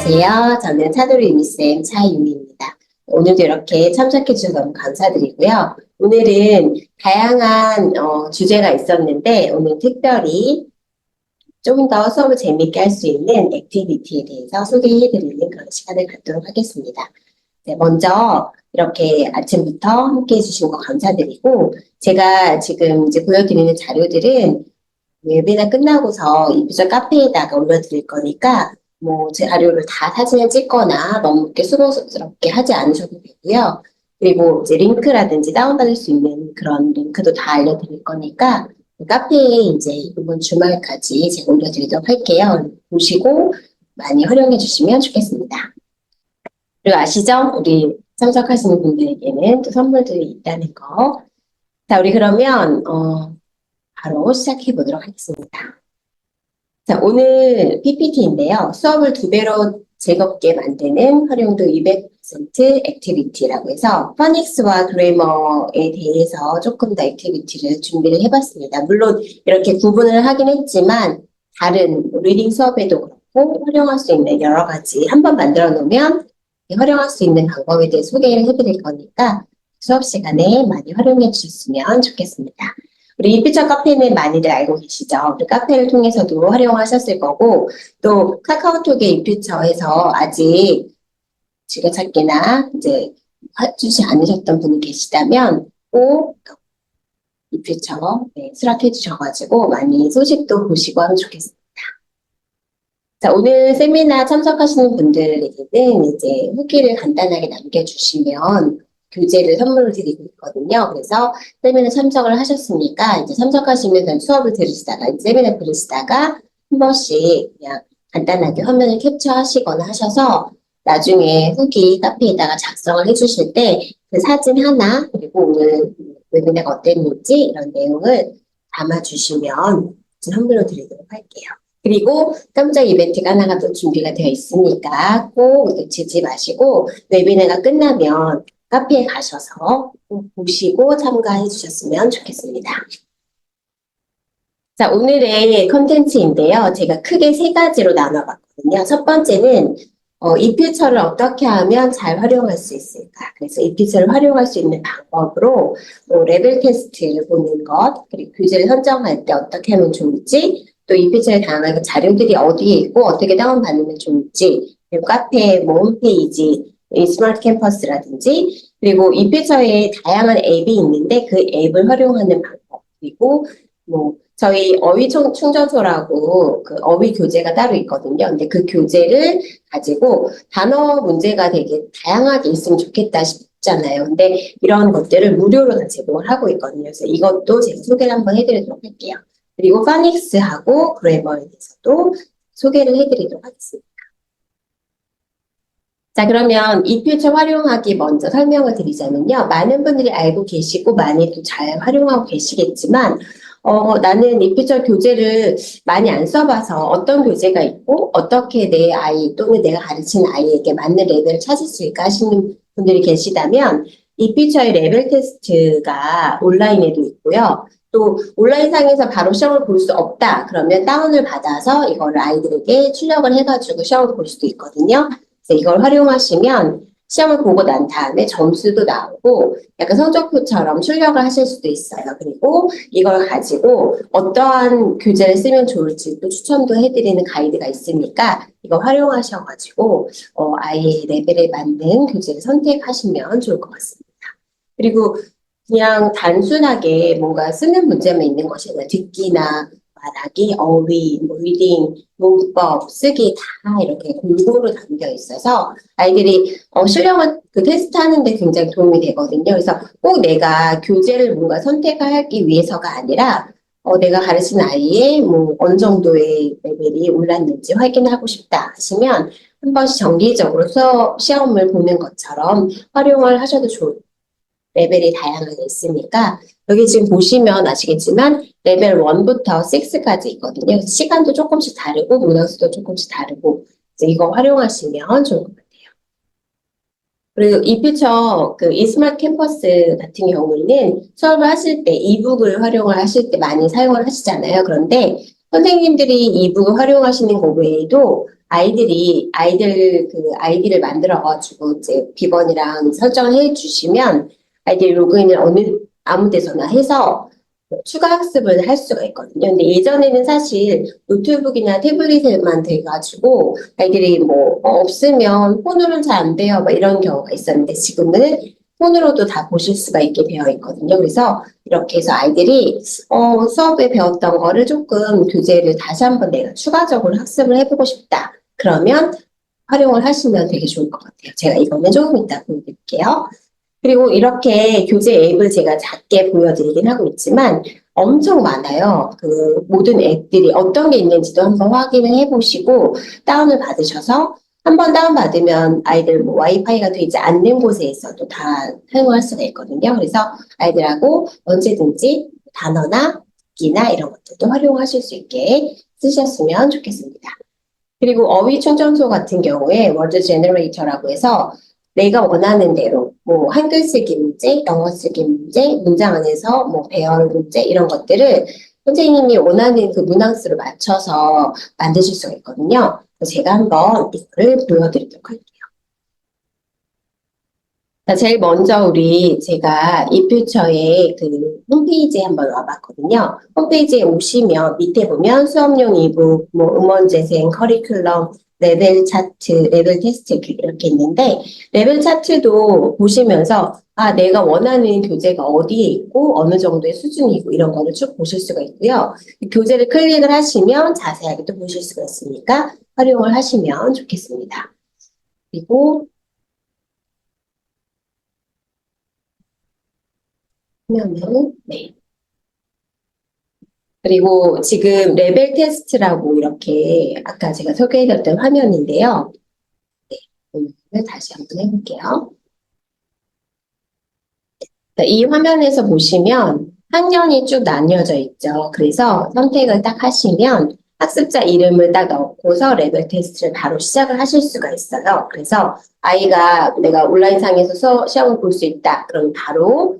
안녕하세요. 저는 차도리 유니쌤 차이윤입니다. 오늘도 이렇게 참석해 주셔서 너무 감사드리고요. 오늘은 다양한 주제가 있었는데 오늘 특별히 좀 더 수업을 재미있게 할 수 있는 액티비티에 대해서 소개해드리는 그런 시간을 갖도록 하겠습니다. 네, 먼저 이렇게 아침부터 함께 해주신 거 감사드리고 제가 지금 이제 보여드리는 자료들은 웨비나 끝나고서 이 비주얼 카페에다가 올려드릴 거니까 뭐 제 자료를 다 사진을 찍거나 너무 이렇게 수고스럽게 하지 않으셔도 되고요. 그리고 이제 링크라든지 다운받을 수 있는 그런 링크도 다 알려드릴 거니까 그 카페에 이제 이번 주말까지 제가 올려드리도록 할게요. 보시고 많이 활용해 주시면 좋겠습니다. 그리고 아시죠? 우리 참석하시는 분들에게는 또 선물들이 있다는 거. 자, 우리 그러면 바로 시작해 보도록 하겠습니다. 자, 오늘 PPT인데요. 수업을 2배로 즐겁게 만드는 활용도 200% 액티비티라고 해서 파닉스와 그래머에 대해서 조금 더 액티비티를 준비를 해봤습니다. 물론 이렇게 구분을 하긴 했지만 다른 리딩 수업에도 그렇고 활용할 수 있는 여러 가지 한번 만들어 놓으면 활용할 수 있는 방법에 대해 소개를 해드릴 거니까 수업 시간에 많이 활용해 주셨으면 좋겠습니다. 우리 이퓨처 카페는 많이들 알고 계시죠? 우리 카페를 통해서도 활용하셨을 거고 또 카카오톡의 이퓨처에서 아직 즐겨찾기나 이제 해주지 않으셨던 분이 계시다면 꼭 이퓨처 수락해 주셔가지고 많이 소식도 보시고 하면 좋겠습니다. 자, 오늘 세미나 참석하시는 분들에게는 이제 후기를 간단하게 남겨주시면 교재를 선물로 드리고 있거든요. 그래서 세미나 참석을 하셨으니까 이제 참석하시면 수업을 들으시다가 세미나 들으시다가 한 번씩 그냥 간단하게 화면을 캡처하시거나 하셔서 나중에 후기 카페에다가 작성을 해주실 때 그 사진 하나 그리고 오늘 웨비나가 어땠는지 이런 내용을 담아주시면 선물로 드리도록 할게요. 그리고 깜짝 이벤트가 하나가 또 준비가 되어 있으니까 꼭 놓치지 마시고 웨비나가 끝나면 카페에 가셔서 꼭 보시고 참가해 주셨으면 좋겠습니다. 자, 오늘의 컨텐츠인데요. 제가 크게 3가지로 나눠봤거든요. 첫 번째는 이 퓨처를 어떻게 하면 잘 활용할 수 있을까? 그래서 이 퓨처를 활용할 수 있는 방법으로 레벨 테스트를 보는 것, 그리고 교재를 선정할 때 어떻게 하면 좋을지, 또 이 퓨처에 다양한 자료들이 어디에 있고 어떻게 다운받으면 좋을지, 그리고 카페 홈페이지, 이 스마트 캠퍼스라든지, 그리고 이 퓨처에 다양한 앱이 있는데 그 앱을 활용하는 방법, 그리고 저희 어휘 충전소라고 그 어휘 교재가 따로 있거든요. 근데 그 교재를 가지고 단어 문제가 되게 다양하게 있으면 좋겠다 싶잖아요. 근데 이런 것들을 무료로 다 제공을 하고 있거든요. 그래서 이것도 제가 소개를 한번 해드리도록 할게요. 그리고 파닉스하고 그래머에 대해서도 소개를 해드리도록 하겠습니다. 자, 그러면 이 퓨처 활용하기 먼저 설명을 드리자면요. 많은 분들이 알고 계시고 많이 또 잘 활용하고 계시겠지만 나는 이 퓨처 교재를 많이 안 써봐서 어떤 교재가 있고 어떻게 내 아이 또는 내가 가르치는 아이에게 맞는 레벨을 찾을 수 있을까 하시는 분들이 계시다면 이 퓨처의 레벨 테스트가 온라인에도 있고요. 또 온라인상에서 바로 시험을 볼 수 없다. 그러면 다운을 받아서 이거를 아이들에게 출력을 해가지고 시험을 볼 수도 있거든요. 그래서 이걸 활용하시면 시험을 보고 난 다음에 점수도 나오고 약간 성적표처럼 출력을 하실 수도 있어요. 그리고 이걸 가지고 어떠한 교재를 쓰면 좋을지 또 추천도 해드리는 가이드가 있으니까 이거 활용하셔가지고 아이의 레벨에 맞는 교재를 선택하시면 좋을 것 같습니다. 그리고 그냥 단순하게 뭔가 쓰는 문제만 있는 것이 아니라 듣기나 말하기, 어휘, 리딩, 문법, 쓰기 다 이렇게 골고루 담겨 있어서 아이들이 실력을 그 테스트하는데 굉장히 도움이 되거든요. 그래서 꼭 내가 교재를 뭔가 선택하기 위해서가 아니라 내가 가르치는 아이의 어느 정도의 레벨이 올랐는지 확인하고 싶다 하시면 한 번씩 정기적으로 시험을 보는 것처럼 활용을 하셔도 좋을 레벨이 다양하게 있으니까 여기 지금 보시면 아시겠지만 레벨 1부터 6까지 있거든요. 시간도 조금씩 다르고 문항수도 조금씩 다르고 이거 활용하시면 좋을 것 같아요. 그리고 이 퓨처 그 이스마트 캠퍼스 같은 경우에는 수업을 하실 때 이북을 활용을 하실 때 많이 사용을 하시잖아요. 그런데 선생님들이 이북을 활용하시는 것 외에도 아이들 그 아이디를 만들어가지고 이제 비번이랑 설정을 해주시면 아이들이 로그인을 아무 데서나 해서 추가 학습을 할 수가 있거든요. 근데 예전에는 사실 노트북이나 태블릿에만 돼가지고 아이들이 뭐 없으면 폰으로는 잘 안 돼요. 막 이런 경우가 있었는데 지금은 폰으로도 다 보실 수가 있게 되어 있거든요. 그래서 이렇게 해서 아이들이 수업에 배웠던 거를 조금 교재를 다시 한번 내가 추가적으로 학습을 해보고 싶다. 그러면 활용을 하시면 되게 좋을 것 같아요. 제가 이거는 조금 이따 보여드릴게요. 그리고 이렇게 교재 앱을 제가 작게 보여드리긴 하고 있지만 엄청 많아요. 그 모든 앱들이 어떤 게 있는지도 한번 확인을 해보시고 다운을 받으셔서 한번 다운받으면 아이들 뭐 와이파이가 되지 않는 곳에서도 다 사용할 수가 있거든요. 그래서 아이들하고 언제든지 단어나 기나 이런 것들도 활용하실 수 있게 쓰셨으면 좋겠습니다. 그리고 어휘 충전소 같은 경우에 워드 제너레이터라고 해서 내가 원하는 대로 뭐 한글 쓰기 문제, 영어 쓰기 문제, 문장 안에서 뭐 배열 문제 이런 것들을 선생님이 원하는 그 문항수를 맞춰서 만드실 수가 있거든요. 그래서 제가 한번 이거를 보여드리도록 할게요. 자, 제일 먼저 제가 이퓨처의 그 홈페이지에 한번 와봤거든요. 홈페이지에 오시면 밑에 보면 수업용 이북, 뭐 음원 재생, 커리큘럼, 레벨 차트, 레벨 테스트 이렇게 있는데 레벨 차트도 보시면서 내가 원하는 교재가 어디에 있고 어느 정도의 수준이 있고 이런 거를 쭉 보실 수가 있고요. 교재를 클릭을 하시면 자세하게 또 보실 수가 있으니까 활용을 하시면 좋겠습니다. 그리고 화면을 그리고 지금 레벨 테스트라고 이렇게 아까 제가 소개해드렸던 화면인데요. 오늘 다시 한번 해볼게요. 이 화면에서 보시면 학년이 쭉 나뉘어져 있죠. 그래서 선택을 딱 하시면 학습자 이름을 딱 넣고서 레벨 테스트를 바로 시작을 하실 수가 있어요. 그래서 아이가 내가 온라인상에서 시험을 볼 수 있다. 그럼 바로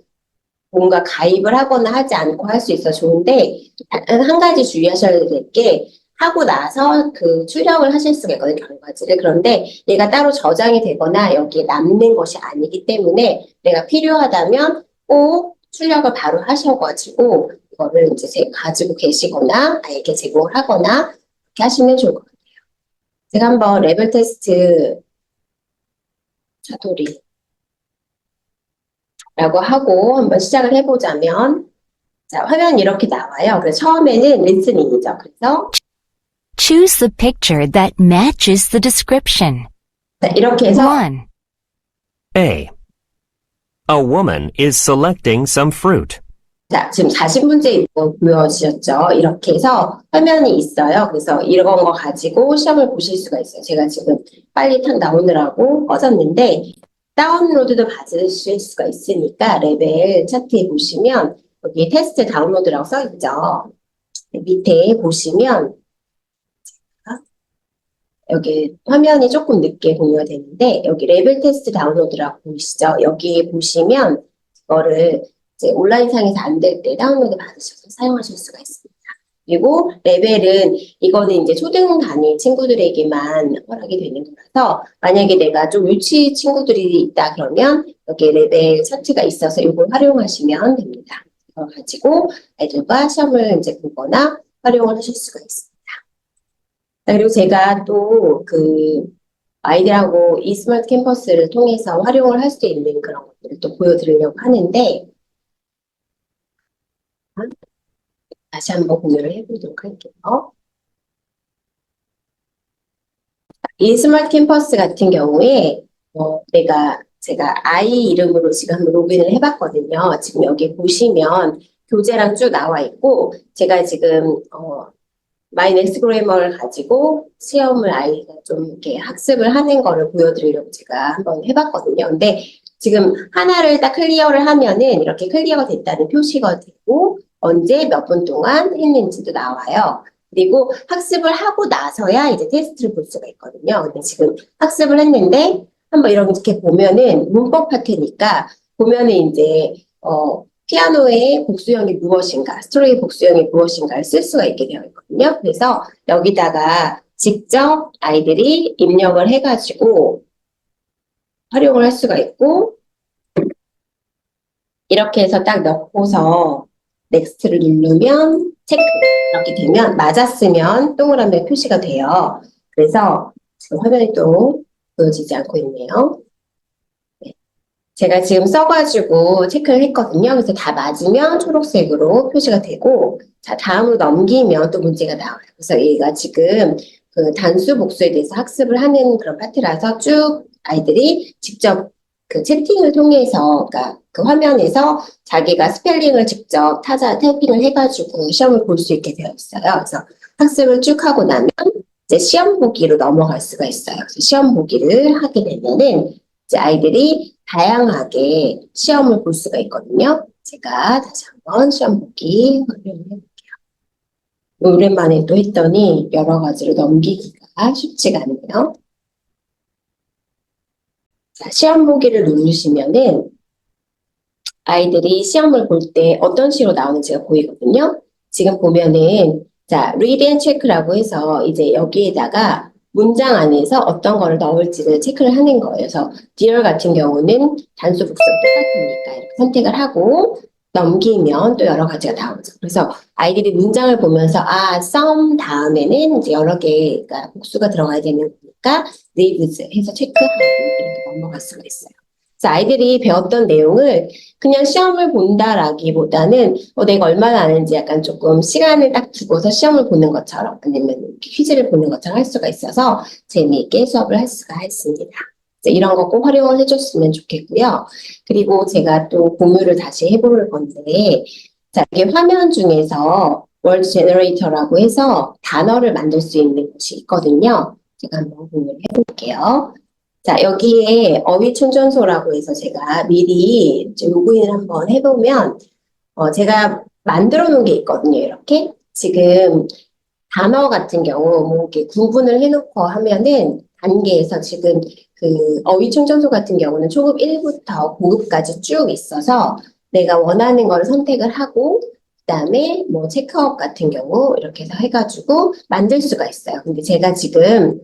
뭔가 가입을 하거나 하지 않고 할 수 있어 좋은데 한 가지 주의하셔야 될 게 하고 나서 그 출력을 하실 수가 있거든요, 결과지를. 그런데 얘가 따로 저장이 되거나 여기에 남는 것이 아니기 때문에 내가 필요하다면 꼭 출력을 바로 하셔가지고 이거를 이제 가지고 계시거나 아이에게 제공을 하거나 그렇게 하시면 좋을 것 같아요. 제가 한번 레벨 테스트 차돌이 라고 하고 한번 시작을 해보자면 자, 화면이 이렇게 나와요. 그래서 처음에는 리스닝이죠. 그래서 Choose the picture that matches the description. 자, 이렇게 해서 1. A. A woman is selecting some fruit. 자, 지금 40문제 보여주셨죠? 이렇게 해서 화면이 있어요. 그래서 이런 거 가지고 시험을 보실 수가 있어요. 제가 지금 빨리 탁 나오느라고 꺼졌는데 다운로드도 받으실 수가 있으니까 레벨 차트에 보시면 여기 테스트 다운로드라고 써 있죠. 밑에 보시면 여기 화면이 조금 늦게 공유가 되는데 여기 레벨 테스트 다운로드라고 보이시죠? 여기 보시면 이거를 이제 온라인상에서 안 될 때 다운로드 받으셔서 사용하실 수가 있습니다. 그리고 레벨은 이거는 이제 초등 단위 친구들에게만 허락이 되는 거라서 만약에 내가 좀 유치 친구들이 있다 그러면 여기 레벨 차트가 있어서 이걸 활용하시면 됩니다. 이걸 가지고 아이들과 시험을 이제 보거나 활용을 하실 수가 있습니다. 그리고 제가 또 아이들하고 이 스마트 캠퍼스를 통해서 활용을 할 수 있는 그런 것들을 또 보여드리려고 하는데 다시 한번 공유를 해보도록 할게요. 이 스마트 캠퍼스 같은 경우에 제가 아이 이름으로 지금 한번 로그인을 해봤거든요. 지금 여기 보시면 교재랑 쭉 나와 있고 제가 지금 마이 넥스트 그래머를 가지고 시험을 아이가 좀 이렇게 학습을 하는 거를 보여드리려고 제가 한번 해봤거든요. 근데 지금 하나를 딱 클리어를 하면은 이렇게 클리어가 됐다는 표시가 되고 언제 몇 분 동안 했는지도 나와요. 그리고 학습을 하고 나서야 이제 테스트를 볼 수가 있거든요. 근데 지금 학습을 했는데 한번 이렇게 보면은 문법 파트니까 보면은 이제 피아노의 복수형이 무엇인가, 스토리의 복수형이 무엇인가를 쓸 수가 있게 되어 있거든요. 그래서 여기다가 직접 아이들이 입력을 해가지고 활용을 할 수가 있고, 이렇게 해서 딱 넣고서 넥스트를 누르면 체크, 이렇게 되면 맞았으면 동그라미 표시가 돼요. 그래서 지금 화면이 또 보여지지 않고 있네요. 네. 제가 지금 써가지고 체크를 했거든요. 그래서 다 맞으면 초록색으로 표시가 되고, 자, 다음으로 넘기면 또 문제가 나와요. 그래서 얘가 지금 그 단수 복수에 대해서 학습을 하는 그런 파트라서 쭉 아이들이 직접 그 채팅을 통해서, 그러니까 그 화면에서 자기가 스펠링을 직접 타이핑을 해가지고 시험을 볼 수 있게 되어 있어요. 그래서 학습을 쭉 하고 나면 이제 시험 보기로 넘어갈 수가 있어요. 그래서 시험 보기를 하게 되면은 이제 아이들이 다양하게 시험을 볼 수가 있거든요. 제가 다시 한번 시험 보기 활용해 볼게요. 오랜만에 또 했더니 여러 가지로 넘기기가 쉽지가 않네요. 자, 시험 보기를 누르시면은 아이들이 시험을 볼 때 어떤 식으로 나오는지가 보이거든요. 지금 보면은 자, read and check라고 해서 이제 여기에다가 문장 안에서 어떤 거를 넣을지를 체크를 하는 거예요. 그래서 dear 같은 경우는 단수 복수 똑같으니까 이렇게 선택을 하고 넘기면 또 여러 가지가 나오죠. 그래서 아이들이 문장을 보면서 아, some 다음에는 이제 여러 개가 복수가 들어가야 되는 거니까 lives 해서 체크하고 이렇게 넘어갈 수가 있어요. 그래서 아이들이 배웠던 내용을 그냥 시험을 본다라기보다는 내가 얼마나 아는지 약간 조금 시간을 딱 두고서 시험을 보는 것처럼 아니면 퀴즈를 보는 것처럼 할 수가 있어서 재미있게 수업을 할 수가 있습니다. 이런 거 꼭 활용을 해줬으면 좋겠고요. 그리고 제가 또 공유를 다시 해볼 건데, 자, 이게 화면 중에서 Word Generator라고 해서 단어를 만들 수 있는 곳이 있거든요. 제가 한번 공유를 해볼게요. 자, 여기에 어휘충전소라고 해서 제가 미리 로그인을 한번 해보면, 제가 만들어 놓은 게 있거든요, 이렇게. 지금 단어 같은 경우, 뭐, 이렇게 구분을 해놓고 하면은, 단계에서 지금 그 어휘충전소 같은 경우는 초급 1부터 고급까지 쭉 있어서 내가 원하는 거를 선택을 하고, 그 다음에 뭐 체크업 같은 경우 이렇게 해서 해가지고 만들 수가 있어요. 근데 제가 지금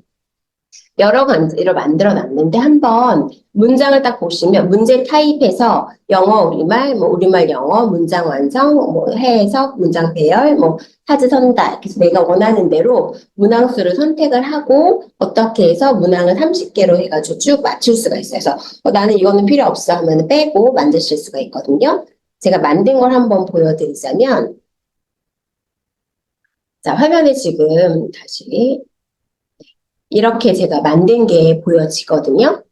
여러 가지로 만들어 놨는데 한번 문장을 딱 보시면 문제 타입에서 영어, 우리말, 뭐 우리말, 영어, 문장 완성, 뭐 해석, 문장 배열, 뭐 사지 선달. 그래서 내가 원하는 대로 문항수를 선택을 하고 어떻게 해서 문항을 30개로 해가지고 쭉 맞출 수가 있어요. 그래서 나는 이거는 필요 없어 하면 빼고 만드실 수가 있거든요. 제가 만든 걸 한번 보여드리자면 자, 화면에 지금 다시 이렇게 제가 만든 게 보여지거든요.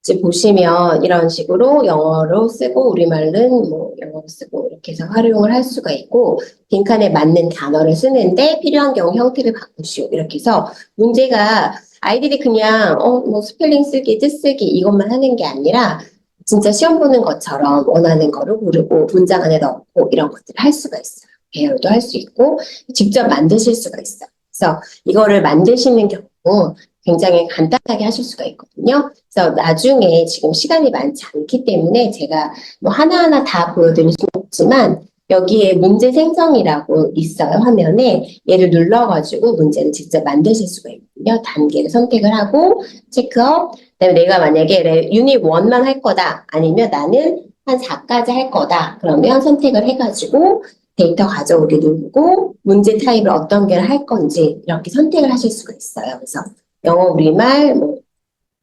지금 보시면 이런 식으로 영어로 쓰고 우리말은 뭐 영어로 쓰고 이렇게 해서 활용을 할 수가 있고 빈칸에 맞는 단어를 쓰는데 필요한 경우 형태를 바꾸시오. 이렇게 해서 문제가 아이들이 그냥 뭐 스펠링 쓰기, 뜻 쓰기 이것만 하는 게 아니라 진짜 시험 보는 것처럼 원하는 거를 고르고 문장 안에 넣고 이런 것들을 할 수가 있어요. 배열도 할 수 있고 직접 만드실 수가 있어요. 그래서 이거를 만드시는 경우 굉장히 간단하게 하실 수가 있거든요. 그래서 나중에 지금 시간이 많지 않기 때문에 제가 뭐 하나하나 다 보여드릴 수는 없지만 여기에 문제 생성이라고 있어요. 화면에 얘를 눌러가지고 문제를 직접 만드실 수가 있거든요. 단계를 선택을 하고 체크업, 그다음에 내가 만약에 유닛 1만 할 거다 아니면 나는 한 4까지 할 거다 그러면 선택을 해가지고 데이터 가져오기 누르고 문제 타입을 어떤 개를 할 건지 이렇게 선택을 하실 수가 있어요. 그래서 영어, 우리말, 뭐,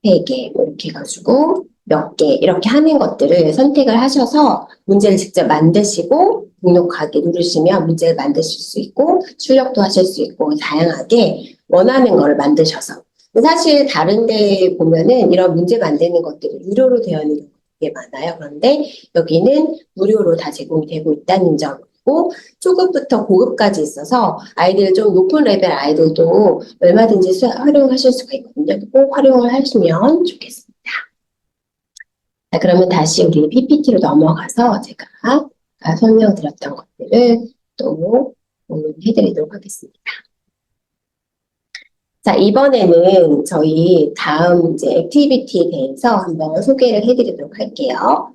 3개, 뭐, 이렇게 해가지고, 몇 개, 이렇게 하는 것들을 선택을 하셔서 문제를 직접 만드시고, 등록하기 누르시면 문제를 만드실 수 있고, 출력도 하실 수 있고, 다양하게 원하는 거를 만드셔서. 사실 다른 데 보면은 이런 문제 만드는 것들이 유료로 되어 있는 게 많아요. 그런데 여기는 무료로 다 제공이 되고 있다는 점. 초급부터 고급까지 있어서 아이들 좀 높은 레벨 아이들도 얼마든지 활용하실 수가 있거든요. 꼭 활용을 하시면 좋겠습니다. 자, 그러면 다시 우리 PPT로 넘어가서 제가 아까 설명드렸던 것들을 또 공유해드리도록 하겠습니다. 자, 이번에는 저희 다음 이제 액티비티에 대해서 한번 소개를 해드리도록 할게요.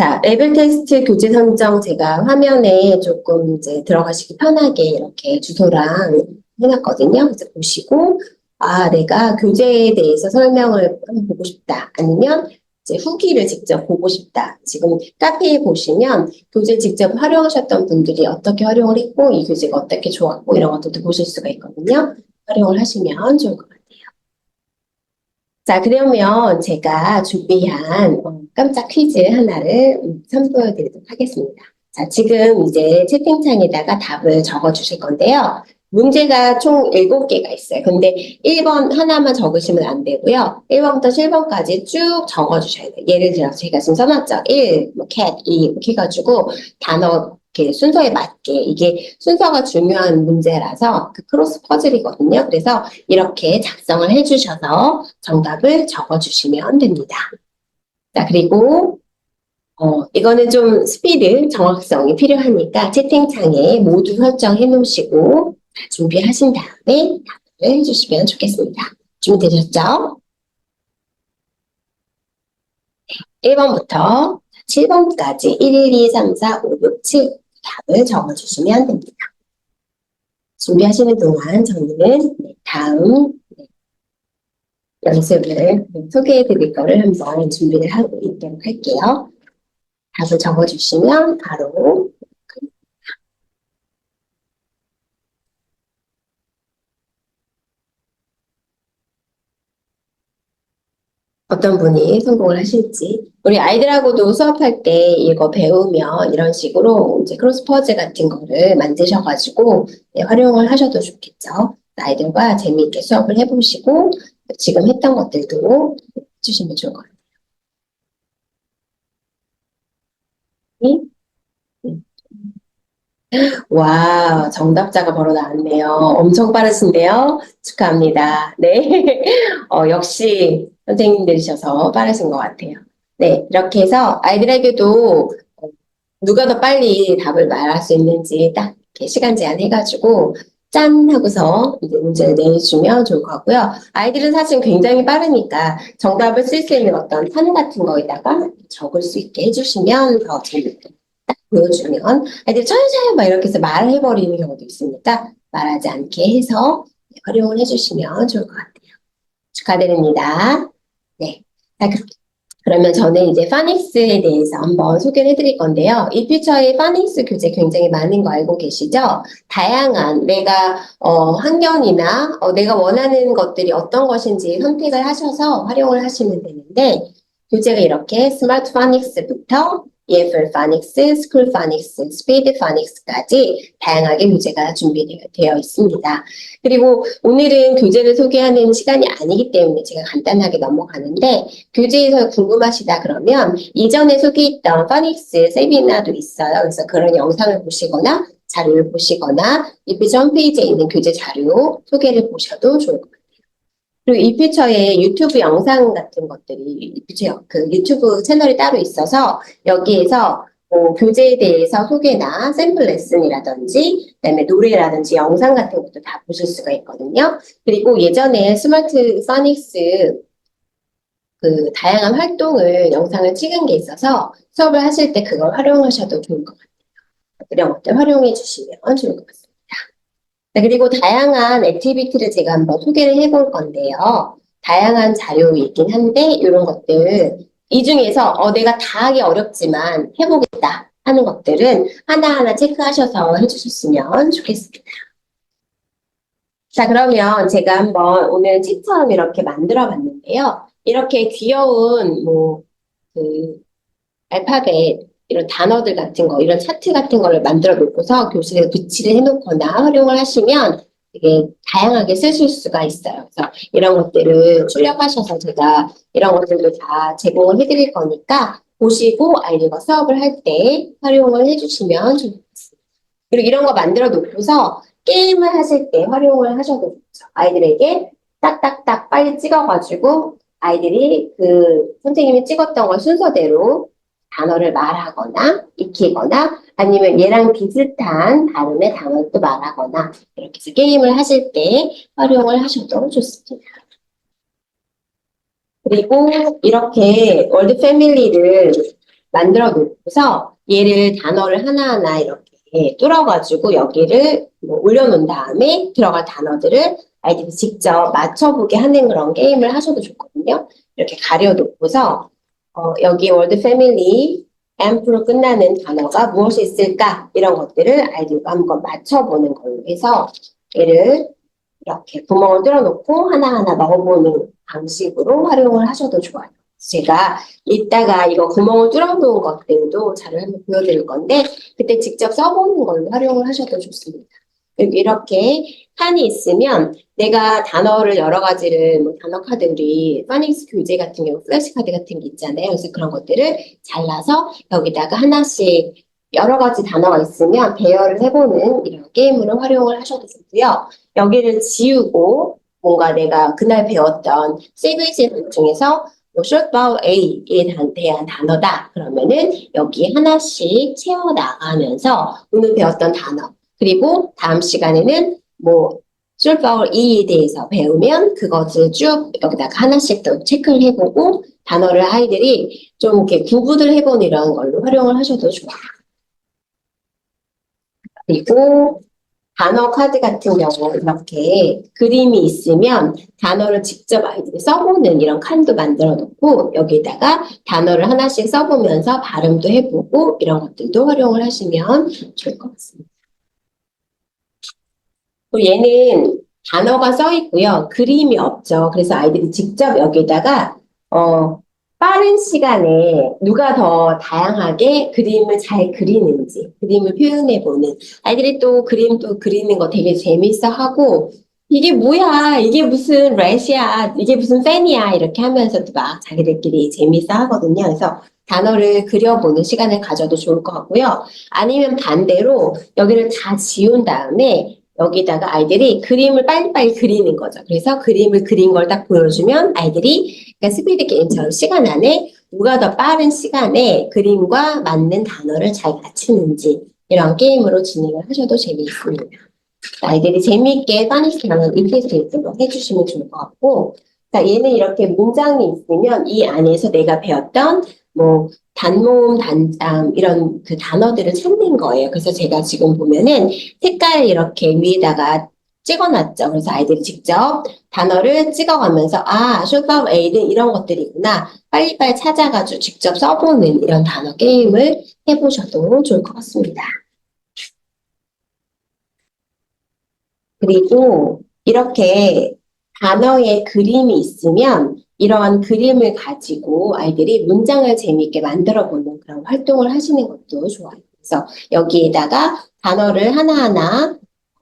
자, 레벨 테스트 교재 선정 제가 화면에 조금 이제 들어가시기 편하게 이렇게 주소랑 해놨거든요. 그래서 보시고, 아, 내가 교재에 대해서 설명을 한번 보고 싶다. 아니면 이제 후기를 직접 보고 싶다. 지금 카페에 보시면 교재 직접 활용하셨던 분들이 어떻게 활용을 했고, 이 교재가 어떻게 좋았고, 이런 것들도 보실 수가 있거든요. 활용을 하시면 좋을 것 같아요. 자, 그러면 제가 준비한 깜짝 퀴즈 하나를 선보여 드리도록 하겠습니다. 자, 지금 이제 채팅창에다가 답을 적어 주실 건데요. 문제가 총 7개가 있어요. 근데 1번 하나만 적으시면 안 되고요. 1번부터 7번까지 쭉 적어 주셔야 돼요. 예를 들어서 제가 지금 써놨죠. 1, 뭐, cat, 2 이렇게 해가지고 단어 이렇게 순서에 맞게 이게 순서가 중요한 문제라서 그 크로스 퍼즐이거든요. 그래서 이렇게 작성을 해주셔서 정답을 적어주시면 됩니다. 자, 그리고 이거는 좀 스피드, 정확성이 필요하니까 채팅창에 모두 설정해 놓으시고 준비하신 다음에 답을 해주시면 좋겠습니다. 준비되셨죠? 1번부터 7번까지 1, 2, 3, 4, 5, 6, 7 답을 적어주시면 됩니다. 준비하시는 동안 저는 다음 연습을 소개해 드릴 거를 한번 준비를 하고 있도록 할게요. 답을 적어주시면 바로 어떤 분이 성공을 하실지. 우리 아이들하고도 수업할 때 이거 배우면 이런 식으로 이제 크로스퍼즈 같은 거를 만드셔가지고 활용을 하셔도 좋겠죠. 아이들과 재미있게 수업을 해보시고 지금 했던 것들도 해주시면 좋을 것 같아요. 와, 정답자가 바로 나왔네요. 엄청 빠르신데요. 축하합니다. 네. 역시 선생님들이셔서 빠르신 것 같아요. 네, 이렇게 해서 아이들에게도 누가 더 빨리 답을 말할 수 있는지 딱 이렇게 시간 제한해가지고 짠 하고서 이제 문제를 내주면 좋을 것 같고요. 아이들은 사실 굉장히 빠르니까 정답을 쓸 수 있는 어떤 판 같은 거에다가 적을 수 있게 해주시면 더 재밌게 보여주면 아이들이 철철 막 이렇게 해서 말해버리는 경우도 있으니까 말하지 않게 해서 활용을 해주시면 좋을 것 같아요. 축하드립니다. 네. 자, 그러면 저는 이제 파닉스에 대해서 한번 소개를 해드릴 건데요. 이 퓨처에 파닉스 교재 굉장히 많은 거 알고 계시죠? 다양한 내가 학년이나 내가 원하는 것들이 어떤 것인지 선택을 하셔서 활용을 하시면 되는데 교재가 이렇게 스마트 파닉스부터 EFL 파닉스, 스쿨 파닉스, 스피드 파닉스까지 다양하게 교재가 준비되어 있습니다. 그리고 오늘은 교재를 소개하는 시간이 아니기 때문에 제가 간단하게 넘어가는데 교재에서 궁금하시다 그러면 이전에 소개했던 파닉스 세미나도 있어요. 그래서 그런 영상을 보시거나 자료를 보시거나 이 퓨처 홈페이지에 있는 교재 자료 소개를 보셔도 좋을 것 같아요. 그리고 이 퓨처에 유튜브 영상 같은 것들이 이 퓨처 그 유튜브 채널이 따로 있어서 여기에서 교재에 대해서 소개나 샘플 레슨이라든지 그다음에 노래라든지 영상 같은 것도 다 보실 수가 있거든요. 그리고 예전에 스마트 파닉스 그 다양한 활동을 영상을 찍은 게 있어서 수업을 하실 때 그걸 활용하셔도 좋을 것 같아요. 이런 것들 활용해 주시면 좋을 것 같습니다. 네, 그리고 다양한 액티비티를 제가 한번 소개를 해볼 건데요. 다양한 자료이긴 한데 이런 것들 이 중에서 내가 다 하기 어렵지만 해보겠다 하는 것들은 하나하나 체크하셔서 해주셨으면 좋겠습니다. 자, 그러면 제가 한번 오늘 책처럼 이렇게 만들어 봤는데요. 이렇게 귀여운 그 알파벳 이런 단어들 같은 거, 이런 차트 같은 거를 만들어 놓고서 교실에 붙이를 해놓거나 활용을 하시면 되게 다양하게 쓰실 수가 있어요. 그래서 이런 것들을 출력하셔서 제가 이런 것들도 다 제공을 해드릴 거니까 보시고 아이들과 수업을 할 때 활용을 해주시면 좋겠습니다. 그리고 이런 거 만들어 놓고서 게임을 하실 때 활용을 하셔도 좋죠. 아이들에게 딱딱딱 빨리 찍어가지고 아이들이 그 선생님이 찍었던 걸 순서대로 단어를 말하거나 익히거나 아니면 얘랑 비슷한 발음의 단어를 또 말하거나 이렇게 해서 게임을 하실 때 활용을 하셔도 좋습니다. 그리고 이렇게 월드 패밀리를 만들어 놓고서 얘를 단어를 하나하나 이렇게 뚫어가지고 여기를 뭐 올려놓은 다음에 들어갈 단어들을 아이들이 직접 맞춰보게 하는 그런 게임을 하셔도 좋거든요. 이렇게 가려놓고서 여기 월드 패밀리 M으로 끝나는 단어가 무엇이 있을까? 이런 것들을 아이들과 한번 맞춰보는 걸로 해서 얘를 이렇게 구멍을 뚫어놓고 하나하나 넣어보는 방식으로 활용을 하셔도 좋아요. 제가 이따가 이거 구멍을 뚫어놓은 것들도 자료를 한번 보여드릴 건데 그때 직접 써보는 걸로 활용을 하셔도 좋습니다. 그리고 이렇게 칸이 있으면 내가 단어를 여러 가지를 뭐 단어 카드 우리 파닉스 교재 같은 경우 플래시 카드 같은 게 있잖아요. 그래서 그런 것들을 잘라서 여기다가 하나씩 여러 가지 단어가 있으면 배열을 해보는 이런 게임으로 활용을 하셔도 좋고요. 여기를 지우고 뭔가 내가 그날 배웠던 CVC 중에서 뭐 short vowel A에 대한 단어다. 그러면은 여기 하나씩 채워 나가면서 오늘 배웠던 단어 그리고 다음 시간에는 뭐 short vowel E에 대해서 배우면 그것을 쭉 여기다가 하나씩 더 체크를 해보고 단어를 아이들이 좀 이렇게 구분을 해보는 이런 걸로 활용을 하셔도 좋아요. 그리고 단어 카드 같은 경우 이렇게 그림이 있으면 단어를 직접 아이들이 써보는 이런 칸도 만들어 놓고 여기다가 단어를 하나씩 써보면서 발음도 해보고 이런 것들도 활용을 하시면 좋을 것 같습니다. 또 얘는 단어가 써 있고요. 그림이 없죠. 그래서 아이들이 직접 여기다가 빠른 시간에 누가 더 다양하게 그림을 잘 그리는지 그림을 표현해보는 아이들이 또 그림도 그리는 거 되게 재밌어 하고 이게 뭐야 이게 무슨 렛이야 이게 무슨 팬이야 이렇게 하면서도 막 자기들끼리 재밌어 하거든요. 그래서 단어를 그려보는 시간을 가져도 좋을 것 같고요. 아니면 반대로 여기를 다 지운 다음에 여기다가 아이들이 그림을 빨리빨리 그리는 거죠. 그래서 그림을 그린 걸 딱 보여주면 아이들이 그러니까 스피드 게임처럼 시간 안에 누가 더 빠른 시간에 그림과 맞는 단어를 잘 맞추는지 이런 게임으로 진행을 하셔도 재미있습니다. 아이들이 재미있게 파니시 단어를 익힐 수 있도록 해주시면 좋을 것 같고 자, 얘는 이렇게 문장이 있으면 이 안에서 내가 배웠던 뭐 단모음, 단장 이런 그 단어들을 찾는 거예요. 그래서 제가 지금 보면은 색깔 이렇게 위에다가 찍어놨죠. 그래서 아이들이 직접 단어를 찍어가면서 아, 숏바우 A는 이런 것들이구나. 빨리빨리 찾아가지고 직접 써보는 이런 단어 게임을 해보셔도 좋을 것 같습니다. 그리고 이렇게 단어의 그림이 있으면 이러한 그림을 가지고 아이들이 문장을 재미있게 만들어 보는 그런 활동을 하시는 것도 좋아요. 그래서 여기에다가 단어를 하나하나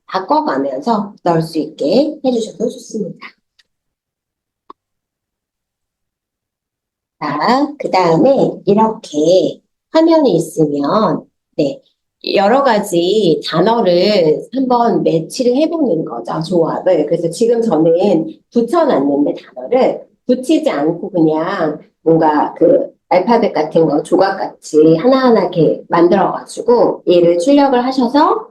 바꿔가면서 넣을 수 있게 해주셔도 좋습니다. 자, 그 다음에 이렇게 화면이 있으면 네, 여러 가지 단어를 한번 매치를 해보는 거죠, 조합을. 그래서 지금 저는 붙여놨는데 단어를 붙이지 않고 그냥 뭔가 그 알파벳 같은 거 조각같이 하나하나 이렇게 만들어가지고 얘를 출력을 하셔서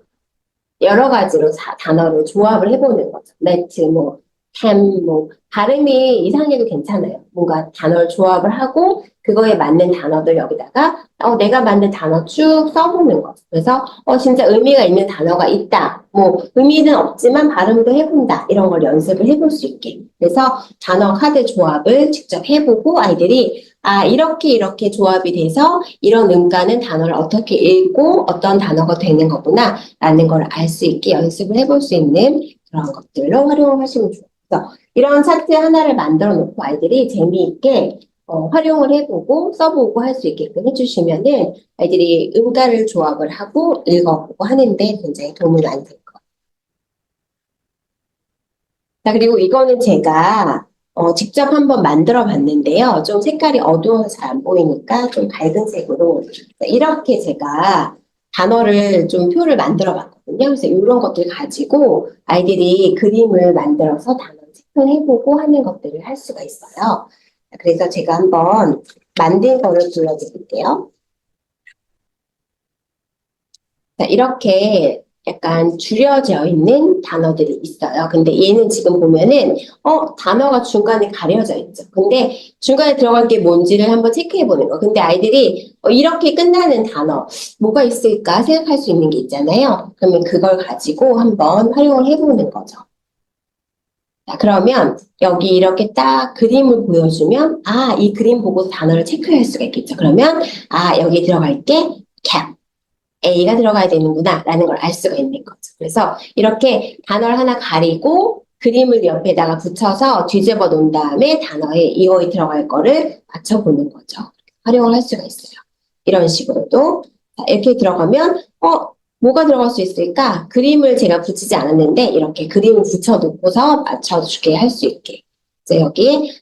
여러 가지로 단어를 조합을 해보는 거죠. 매트, 뭐, 캠, 뭐, 발음이 이상해도 괜찮아요. 뭔가 단어를 조합을 하고, 그거에 맞는 단어들 여기다가, 내가 만든 단어 쭉 써보는 거죠. 그래서, 진짜 의미가 있는 단어가 있다. 뭐, 의미는 없지만 발음도 해본다. 이런 걸 연습을 해볼 수 있게. 그래서 단어 카드 조합을 직접 해보고, 아이들이, 아, 이렇게 조합이 돼서, 이런 음가는 단어를 어떻게 읽고, 어떤 단어가 되는 거구나. 라는 걸 알 수 있게 연습을 해볼 수 있는 그런 것들로 활용하시면 좋겠어. 이런 차트 하나를 만들어 놓고 아이들이 재미있게 활용을 해보고 써보고 할 수 있게끔 해주시면은 아이들이 음가를 조합을 하고 읽어보고 하는데 굉장히 도움이 많이 될 거예요. 자, 그리고 이거는 제가 직접 한번 만들어 봤는데요. 좀 색깔이 어두워서 잘 안 보이니까 좀 밝은 색으로 이렇게 제가 단어를 좀 표를 만들어 봤거든요. 그래서 이런 것들 가지고 아이들이 그림을 만들어서 단어를 체크해보고 하는 것들을 할 수가 있어요. 그래서 제가 한번 만든 거를 보여드릴게요. 자, 이렇게 약간 줄여져 있는 단어들이 있어요. 근데 얘는 지금 보면은 단어가 중간에 가려져 있죠. 근데 중간에 들어갈 게 뭔지를 한번 체크해 보는 거. 근데 아이들이 이렇게 끝나는 단어 뭐가 있을까 생각할 수 있는 게 있잖아요. 그러면 그걸 가지고 한번 활용을 해보는 거죠. 자, 그러면 여기 이렇게 딱 그림을 보여주면 이 그림 보고 단어를 체크할 수가 있겠죠. 그러면 여기 들어갈 게 cat, A가 들어가야 되는구나 라는 걸 알 수가 있는 거죠. 그래서 이렇게 단어를 하나 가리고 그림을 옆에다가 붙여서 뒤집어 놓은 다음에 단어에 이거에 들어갈 거를 맞춰보는 거죠. 활용을 할 수가 있어요. 이런 식으로도 자, 이렇게 들어가면 뭐가 들어갈 수 있을까? 그림을 제가 붙이지 않았는데 이렇게 그림을 붙여놓고서 맞춰주게 할 수 있게. 그래서 여기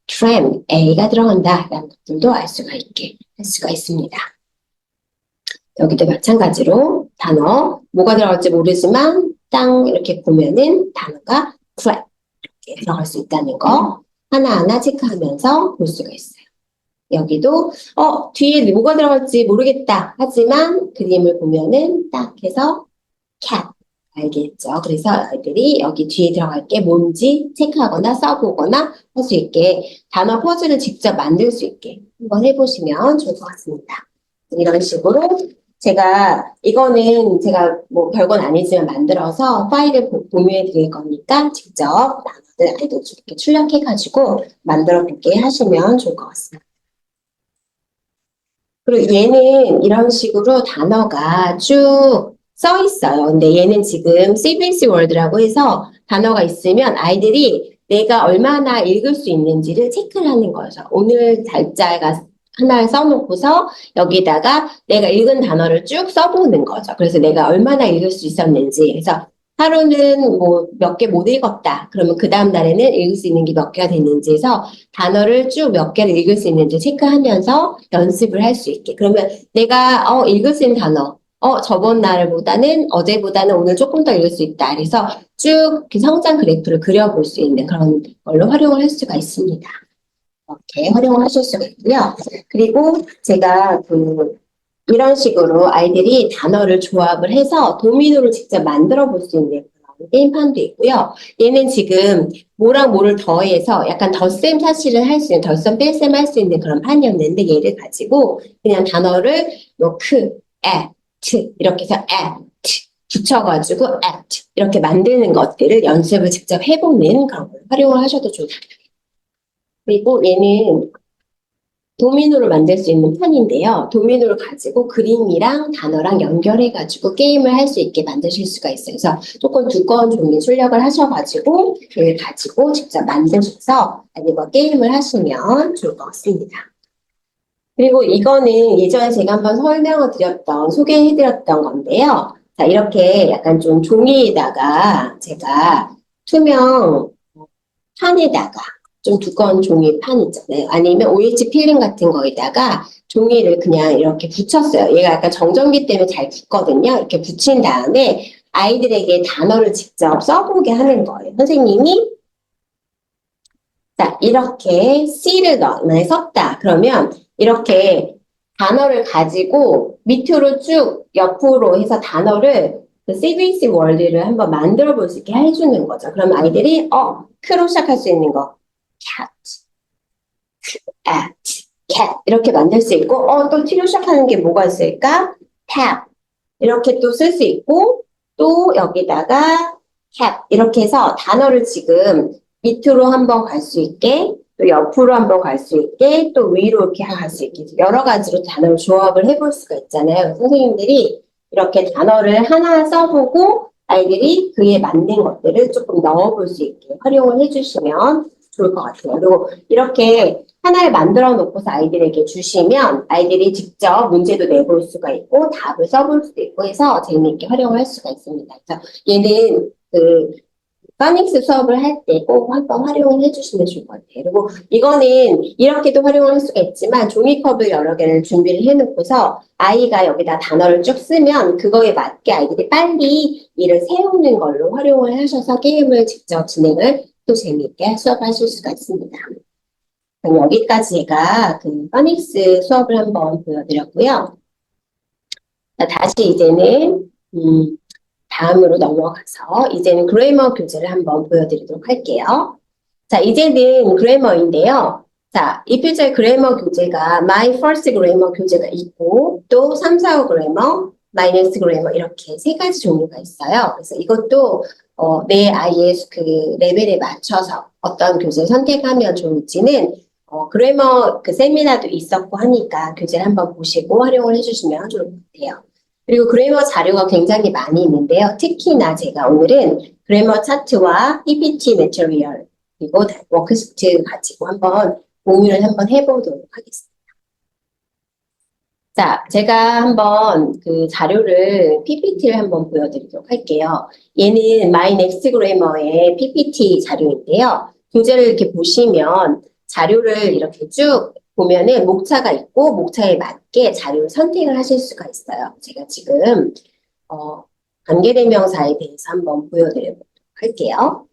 tram, A가 들어간다 라는 것들도 알 수가 있게 할 수가 있습니다. 여기도 마찬가지로 단어 뭐가 들어갈지 모르지만 땅 이렇게 보면은 단어가 flat 이렇게 들어갈 수 있다는 거 하나하나 체크하면서 볼 수가 있어요. 여기도 뒤에 뭐가 들어갈지 모르겠다 하지만 그림을 보면은 딱 해서 cat 알겠죠. 그래서 아이들이 여기 뒤에 들어갈 게 뭔지 체크하거나 써보거나 할 수 있게 단어 퍼즐을 직접 만들 수 있게 한번 해보시면 좋을 것 같습니다. 이런 식으로 이거는 제가 뭐 별건 아니지만 만들어서 파일을 공유해 드릴 거니까 직접 단어들 아이들 이렇게 출력해 가지고 만들어 보게 하시면 좋을 것 같습니다. 그리고 얘는 이런 식으로 단어가 쭉 써 있어요. 근데 얘는 지금 CBC 월드라고 해서 단어가 있으면 아이들이 내가 얼마나 읽을 수 있는지를 체크를 하는 거죠. 오늘 달자가 하나를 써놓고서 여기다가 내가 읽은 단어를 쭉 써보는 거죠. 그래서 내가 얼마나 읽을 수 있었는지. 그래서 하루는 뭐 몇 개 못 읽었다. 그러면 그 다음 날에는 읽을 수 있는 게 몇 개가 됐는지 해서 단어를 쭉 몇 개를 읽을 수 있는지 체크하면서 연습을 할 수 있게. 그러면 내가 읽을 수 있는 단어 저번 날보다는 어제보다는 오늘 조금 더 읽을 수 있다. 그래서 쭉 성장 그래프를 그려볼 수 있는 그런 걸로 활용을 할 수가 있습니다. 이렇게 활용을 하실 수가 있고요. 그리고 제가 이런 식으로 아이들이 단어를 조합을 해서 도미노를 직접 만들어 볼 수 있는 그런 게임판도 있고요. 얘는 지금 뭐랑 뭐를 더해서 약간 덧셈 사실을 할 수 있는, 덧셈 뺄셈 할 수 있는 그런 판이었는데 얘를 가지고 그냥 단어를 이렇게 해서 붙여가지고 이렇게 만드는 것들을 연습을 직접 해보는 그런 걸 활용을 하셔도 좋을 것 같아요. 그리고 얘는 도미노를 만들 수 있는 판인데요. 도미노를 가지고 그림이랑 단어랑 연결해가지고 게임을 할 수 있게 만드실 수가 있어요. 그래서 조금 두꺼운 종이 출력을 하셔가지고 이걸 가지고 직접 만드셔서 아니면 게임을 하시면 좋을 것 같습니다. 그리고 이거는 예전에 제가 한번 설명을 드렸던, 소개해드렸던 건데요. 자, 이렇게 약간 좀 종이에다가 제가 투명 판에다가 좀 두꺼운 종이 판 있잖아요. 아니면 OH 필름 같은 거에다가 종이를 그냥 이렇게 붙였어요. 얘가 약간 정전기 때문에 잘 붙거든요. 이렇게 붙인 다음에 아이들에게 단어를 직접 써보게 하는 거예요. 선생님이 자, 이렇게 C를 만약에 썼다. 그러면 이렇게 단어를 가지고 밑으로 쭉 옆으로 해서 단어를 그 CBC 월드를 한번 만들어 볼 수 있게 해주는 거죠. 그럼 아이들이 크로 시작할 수 있는 거 cat, cat 이렇게 만들 수 있고 또 T로 시작하는 게 뭐가 있을까? tab 이렇게 또 쓸 수 있고 또 여기다가 cat 이렇게 해서 단어를 지금 밑으로 한번 갈 수 있게 또 옆으로 한번 갈 수 있게 또 위로 이렇게 갈 수 있게 여러 가지로 단어를 조합을 해볼 수가 있잖아요. 선생님들이 이렇게 단어를 하나 써보고 아이들이 그에 맞는 것들을 조금 넣어볼 수 있게 활용을 해주시면 좋을 것 같아요. 그리고 이렇게 하나를 만들어 놓고서 아이들에게 주시면 아이들이 직접 문제도 내볼 수가 있고 답을 써볼 수도 있고 해서 재미있게 활용을 할 수가 있습니다. 그래서 얘는 파닉스 수업을 할 때 꼭 한번 활용을 해주시면 좋을 것 같아요. 그리고 이거는 이렇게도 활용을 할 수가 있지만 종이컵을 여러 개를 준비를 해놓고서 아이가 여기다 단어를 쭉 쓰면 그거에 맞게 아이들이 빨리 이를 세우는 걸로 활용을 하셔서 게임을 직접 진행을 또 재미있게 수업하실 수가 있습니다. 그럼 여기까지 제가 파닉스 수업을 한번 보여드렸고요. 자, 다시 이제는 다음으로 넘어가서 이제는 그래머 교재를 한번 보여드리도록 할게요. 자, 이제는 그래머인데요. 자, 이 표제 그래머 교재가 My First Grammar 교재가 있고 또 3, 4, 5 그래머, My Next Grammar 이렇게 세 가지 종류가 있어요. 그래서 이것도 내 아이의 그 레벨에 맞춰서 어떤 교재를 선택하면 좋을지는 그래머 그 세미나도 있었고 하니까 교재를 한번 보시고 활용을 해주시면 좋을 것 같아요. 그리고 그래머 자료가 굉장히 많이 있는데요. 특히나 제가 오늘은 그래머 차트와 PPT 매터리얼 그리고 워크시트 가지고 한번 공유를 한번 해보도록 하겠습니다. 자, 제가 한번 그 자료를 PPT를 한번 보여드리도록 할게요. 얘는 My Next Grammar의 PPT 자료인데요. 교재를 이렇게 보시면 자료를 이렇게 쭉 보면은 목차가 있고 목차에 맞게 자료를 선택을 하실 수가 있어요. 제가 지금 관계대명사에 대해서 한번 보여드리도록 할게요.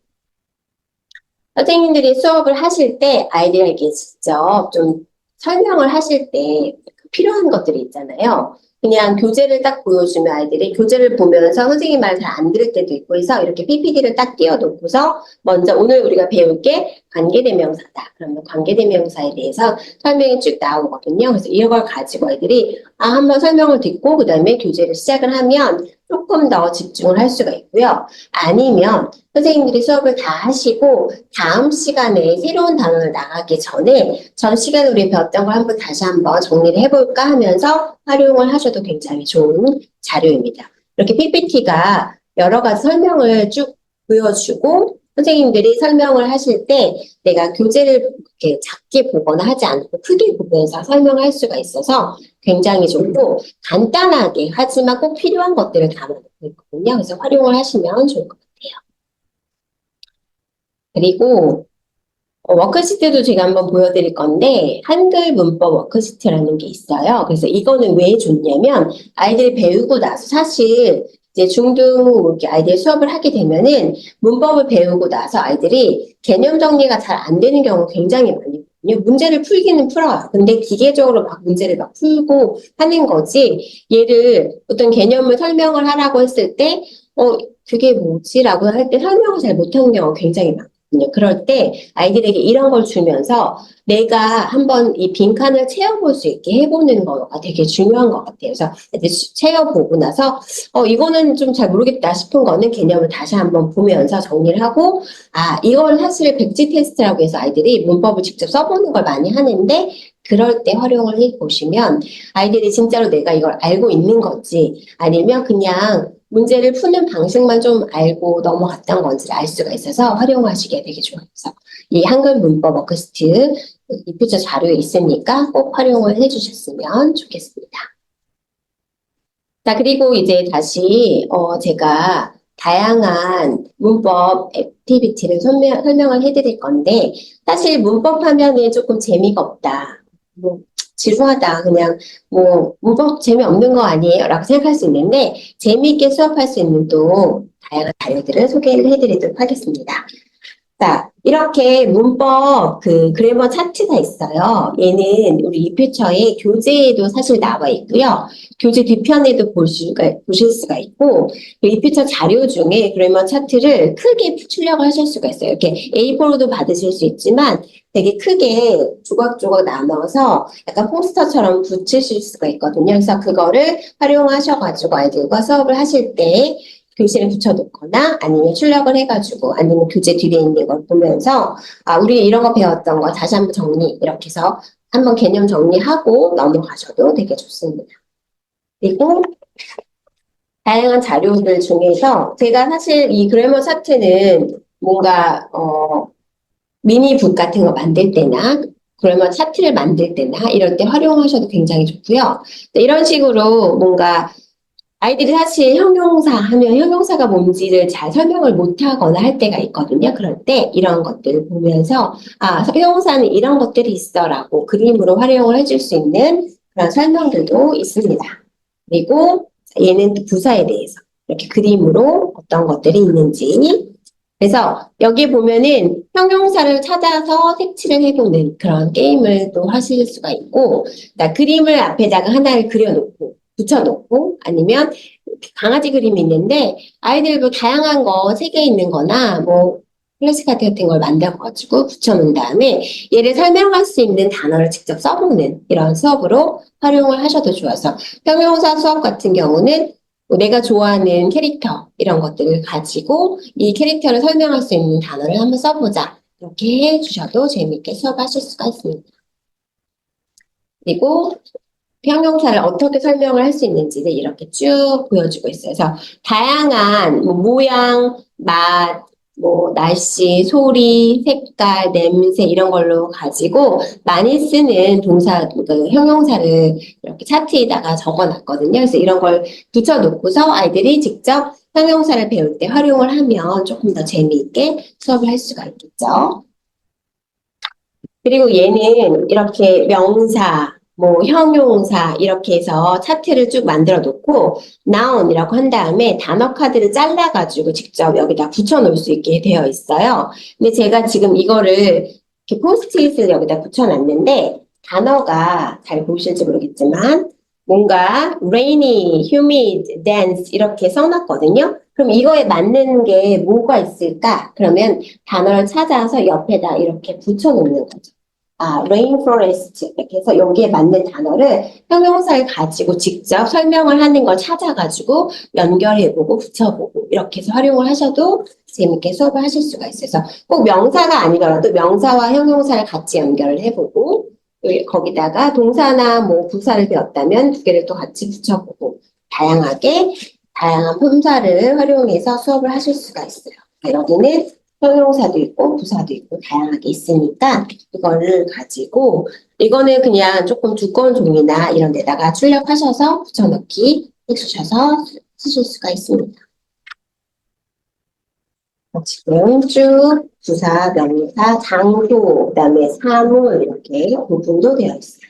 선생님들이 수업을 하실 때 아이들에게 직접 좀 설명을 하실 때 필요한 것들이 있잖아요. 그냥 교재를 딱 보여주면 아이들이 교재를 보면서 선생님 말 잘 안 들을 때도 있고 해서 이렇게 PPT를 딱 띄워놓고서 먼저 오늘 우리가 배울 게 관계대명사다. 그러면 관계대명사에 대해서 설명이 쭉 나오거든요. 그래서 이걸 가지고 아이들이 한번 설명을 듣고 그 다음에 교재를 시작을 하면 조금 더 집중을 할 수가 있고요. 아니면 선생님들이 수업을 다 하시고 다음 시간에 새로운 단원을 나가기 전에 전 시간에 우리 배웠던 걸 한번 다시 한번 정리를 해볼까 하면서 활용을 하셔도 굉장히 좋은 자료입니다. 이렇게 PPT가 여러 가지 설명을 쭉 보여주고 선생님들이 설명을 하실 때 내가 교재를 이렇게 작게 보거나 하지 않고 크게 보면서 설명할 수가 있어서 굉장히 좋고 간단하게 하지만 꼭 필요한 것들을 담아놓고 있거든요. 그래서 활용을 하시면 좋을 것 같아요. 그리고 워크시트도 제가 한번 보여드릴 건데 한글 문법 워크시트라는 게 있어요. 그래서 이거는 왜 좋냐면 아이들이 배우고 나서 사실 이제 중등 이렇게 아이들 수업을 하게 되면은 문법을 배우고 나서 아이들이 개념 정리가 잘 안 되는 경우가 굉장히 많이 있거든요. 문제를 풀기는 풀어요. 근데 기계적으로 막 문제를 막 풀고 하는 거지 얘를 어떤 개념을 설명을 하라고 했을 때 그게 뭐지라고 할 때 설명을 잘 못하는 경우가 굉장히 많아요. 그럴 때 아이들에게 이런 걸 주면서 내가 한번 이 빈칸을 채워볼 수 있게 해보는 거가 되게 중요한 것 같아요. 그래서 이제 채워보고 나서 이거는 좀 잘 모르겠다 싶은 거는 개념을 다시 한번 보면서 정리를 하고 이걸 사실 백지 테스트라고 해서 아이들이 문법을 직접 써보는 걸 많이 하는데 그럴 때 활용을 해보시면 아이들이 진짜로 내가 이걸 알고 있는 건지 아니면 그냥 문제를 푸는 방식만 좀 알고 넘어갔던 건지를 알 수가 있어서 활용하시기에 되게 좋아요. 그래서 이 한글 문법 워크시트 이 표제 자료에 있으니까 꼭 활용을 해주셨으면 좋겠습니다. 자, 그리고 이제 다시 제가 다양한 문법 액티비티를 설명을 해드릴 건데 사실 문법 하면은 조금 재미가 없다. 지루하다. 그냥 문법 재미없는 거 아니에요? 라고 생각할 수 있는데 재미있게 수업할 수 있는 또 다양한 자료들을 소개를 해드리도록 하겠습니다. 자, 이렇게 문법 그래머 차트가 있어요. 얘는 우리 이퓨처의 교재에도 사실 나와 있고요. 교재 뒤편에도 보실 수가 있고 이퓨처 자료 중에 그래머 차트를 크게 출력을 하실 수가 있어요. 이렇게 A4로도 받으실 수 있지만 되게 크게 조각조각 나눠서 약간 포스터처럼 붙이실 수가 있거든요. 그래서 그거를 활용하셔가지고 아이들과 수업을 하실 때 교실에 붙여놓거나 아니면 출력을 해가지고 아니면 교재 뒤에 있는 걸 보면서 우리 이런 거 배웠던 거 다시 한번 정리 이렇게 해서 한번 개념 정리하고 넘어가셔도 되게 좋습니다. 그리고 다양한 자료들 중에서 제가 사실 이 그래머 차트는 뭔가 미니북 같은 거 만들 때나 그래머 차트를 만들 때나 이럴 때 활용하셔도 굉장히 좋고요. 이런 식으로 뭔가 아이들이 사실 형용사 하면 형용사가 뭔지를 잘 설명을 못하거나 할 때가 있거든요. 그럴 때 이런 것들을 보면서 형용사는 이런 것들이 있어라고 그림으로 활용을 해줄 수 있는 그런 설명들도 있습니다. 그리고 얘는 부사에 대해서 이렇게 그림으로 어떤 것들이 있는지 그래서 여기 보면은 형용사를 찾아서 색칠을 해보는 그런 게임을 또 하실 수가 있고 그림을 앞에다가 하나를 그려놓고 붙여놓고 아니면 강아지 그림이 있는데 아이들도 다양한 거 세 개 있는 거나 뭐 플래시카드 같은 걸 만들어가지고 붙여놓은 다음에 얘를 설명할 수 있는 단어를 직접 써보는 이런 수업으로 활용을 하셔도 좋아서 형용사 수업 같은 경우는 뭐 내가 좋아하는 캐릭터 이런 것들을 가지고 이 캐릭터를 설명할 수 있는 단어를 한번 써보자 이렇게 해주셔도 재미있게 수업하실 수가 있습니다. 그리고 형용사를 어떻게 설명을 할 수 있는지를 이렇게 쭉 보여주고 있어요. 그래서 다양한 뭐 모양, 맛, 뭐 날씨, 소리, 색깔, 냄새 이런 걸로 가지고 많이 쓰는 동사, 그 형용사를 이렇게 차트에다가 적어놨거든요. 그래서 이런 걸 붙여놓고서 아이들이 직접 형용사를 배울 때 활용을 하면 조금 더 재미있게 수업을 할 수가 있겠죠. 그리고 얘는 이렇게 명사, 뭐 형용사 이렇게 해서 차트를 쭉 만들어 놓고 noun이라고 한 다음에 단어 카드를 잘라가지고 직접 여기다 붙여 놓을 수 있게 되어 있어요. 근데 제가 지금 이거를 이렇게 포스트잇을 여기다 붙여 놨는데 단어가 잘 보이실지 모르겠지만 뭔가 rainy, humid, dense 이렇게 써놨거든요. 그럼 이거에 맞는 게 뭐가 있을까? 그러면 단어를 찾아서 옆에다 이렇게 붙여 놓는 거죠. rainforest 이렇게 해서 여기에 맞는 단어를 형용사를 가지고 직접 설명을 하는 걸 찾아가지고 연결해보고 붙여보고 이렇게 해서 활용을 하셔도 재밌게 수업을 하실 수가 있어요. 그래서 꼭 명사가 아니더라도 명사와 형용사를 같이 연결을 해보고 거기다가 동사나 뭐 부사를 배웠다면 두 개를 또 같이 붙여보고 다양한 품사를 활용해서 수업을 하실 수가 있어요. 여기는 형용사도 있고 부사도 있고 다양하게 있으니까 이거를 가지고 이거는 그냥 조금 두꺼운 종이나 이런 데다가 출력하셔서 붙여넣기 해주셔서 쓰실 수가 있습니다. 지금 쭉 부사, 명사, 장소, 그다음에 사물 이렇게 구분도 되어 있어요.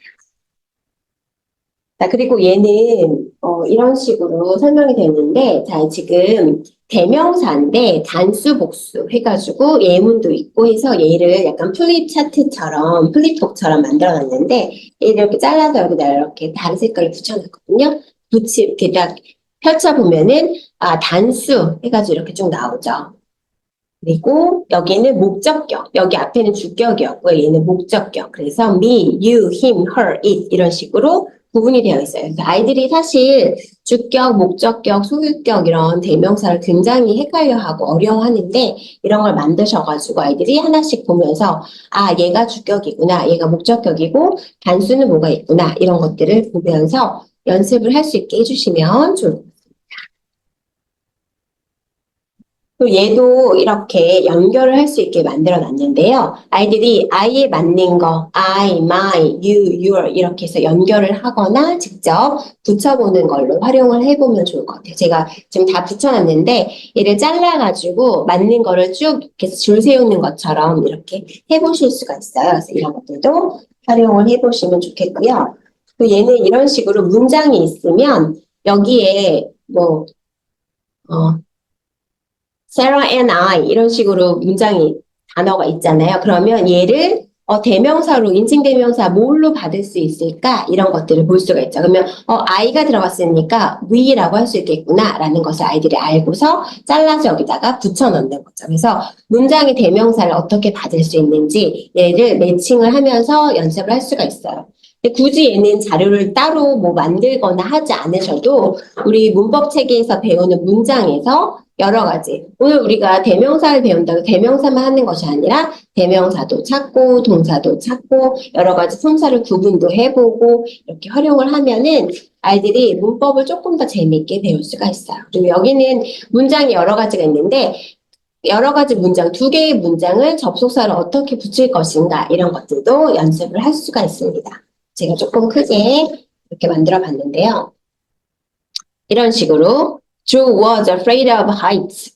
자, 그리고 얘는 이런 식으로 설명이 되는데 자, 지금 대명사인데 단수, 복수 해가지고 예문도 있고 해서 얘를 약간 플립 차트처럼 플립북처럼 만들어놨는데 얘를 이렇게 잘라서 여기다 이렇게 다른 색깔을 붙여놨거든요. 이렇게 딱 펼쳐보면은 단수 해가지고 이렇게 쭉 나오죠. 그리고 여기는 목적격, 여기 앞에는 주격이었고요. 얘는 목적격. 그래서 me, you, him, her, it 이런 식으로 구분이 되어 있어요. 그래서 아이들이 사실 주격, 목적격, 소유격 이런 대명사를 굉장히 헷갈려하고 어려워하는데 이런 걸 만드셔가지고 아이들이 하나씩 보면서 얘가 주격이구나, 얘가 목적격이고 단수는 뭐가 있구나 이런 것들을 보면서 연습을 할 수 있게 해주시면 좋을 것 같아요. 또 얘도 이렇게 연결을 할 수 있게 만들어 놨는데요. 아이들이 I에 맞는 거, I, my, you, your 이렇게 해서 연결을 하거나 직접 붙여보는 걸로 활용을 해보면 좋을 것 같아요. 제가 지금 다 붙여놨는데 얘를 잘라가지고 맞는 거를 쭉 이렇게 줄 세우는 것처럼 이렇게 해보실 수가 있어요. 그래서 이런 것들도 활용을 해보시면 좋겠고요. 또 얘는 이런 식으로 문장이 있으면 여기에 뭐 Sarah and I 이런 식으로 단어가 있잖아요. 그러면 얘를 대명사로 인칭대명사 뭘로 받을 수 있을까? 이런 것들을 볼 수가 있죠. 그러면 I가 들어갔으니까 we라고 할 수 있겠구나 라는 것을 아이들이 알고서 잘라서 여기다가 붙여넣는 거죠. 그래서 문장의 대명사를 어떻게 받을 수 있는지 얘를 매칭을 하면서 연습을 할 수가 있어요. 근데 굳이 얘는 자료를 따로 뭐 만들거나 하지 않으셔도 우리 문법 체계에서 배우는 문장에서 여러 가지. 오늘 우리가 대명사를 배운다고 대명사만 하는 것이 아니라 대명사도 찾고 동사도 찾고 여러 가지 품사를 구분도 해보고 이렇게 활용을 하면은 아이들이 문법을 조금 더 재미있게 배울 수가 있어요. 그리고 여기는 문장이 여러 가지가 있는데 여러 가지 문장, 두 개의 문장을 접속사를 어떻게 붙일 것인가 이런 것들도 연습을 할 수가 있습니다. 제가 조금 크게 이렇게 만들어 봤는데요. 이런 식으로 Joe was afraid of heights.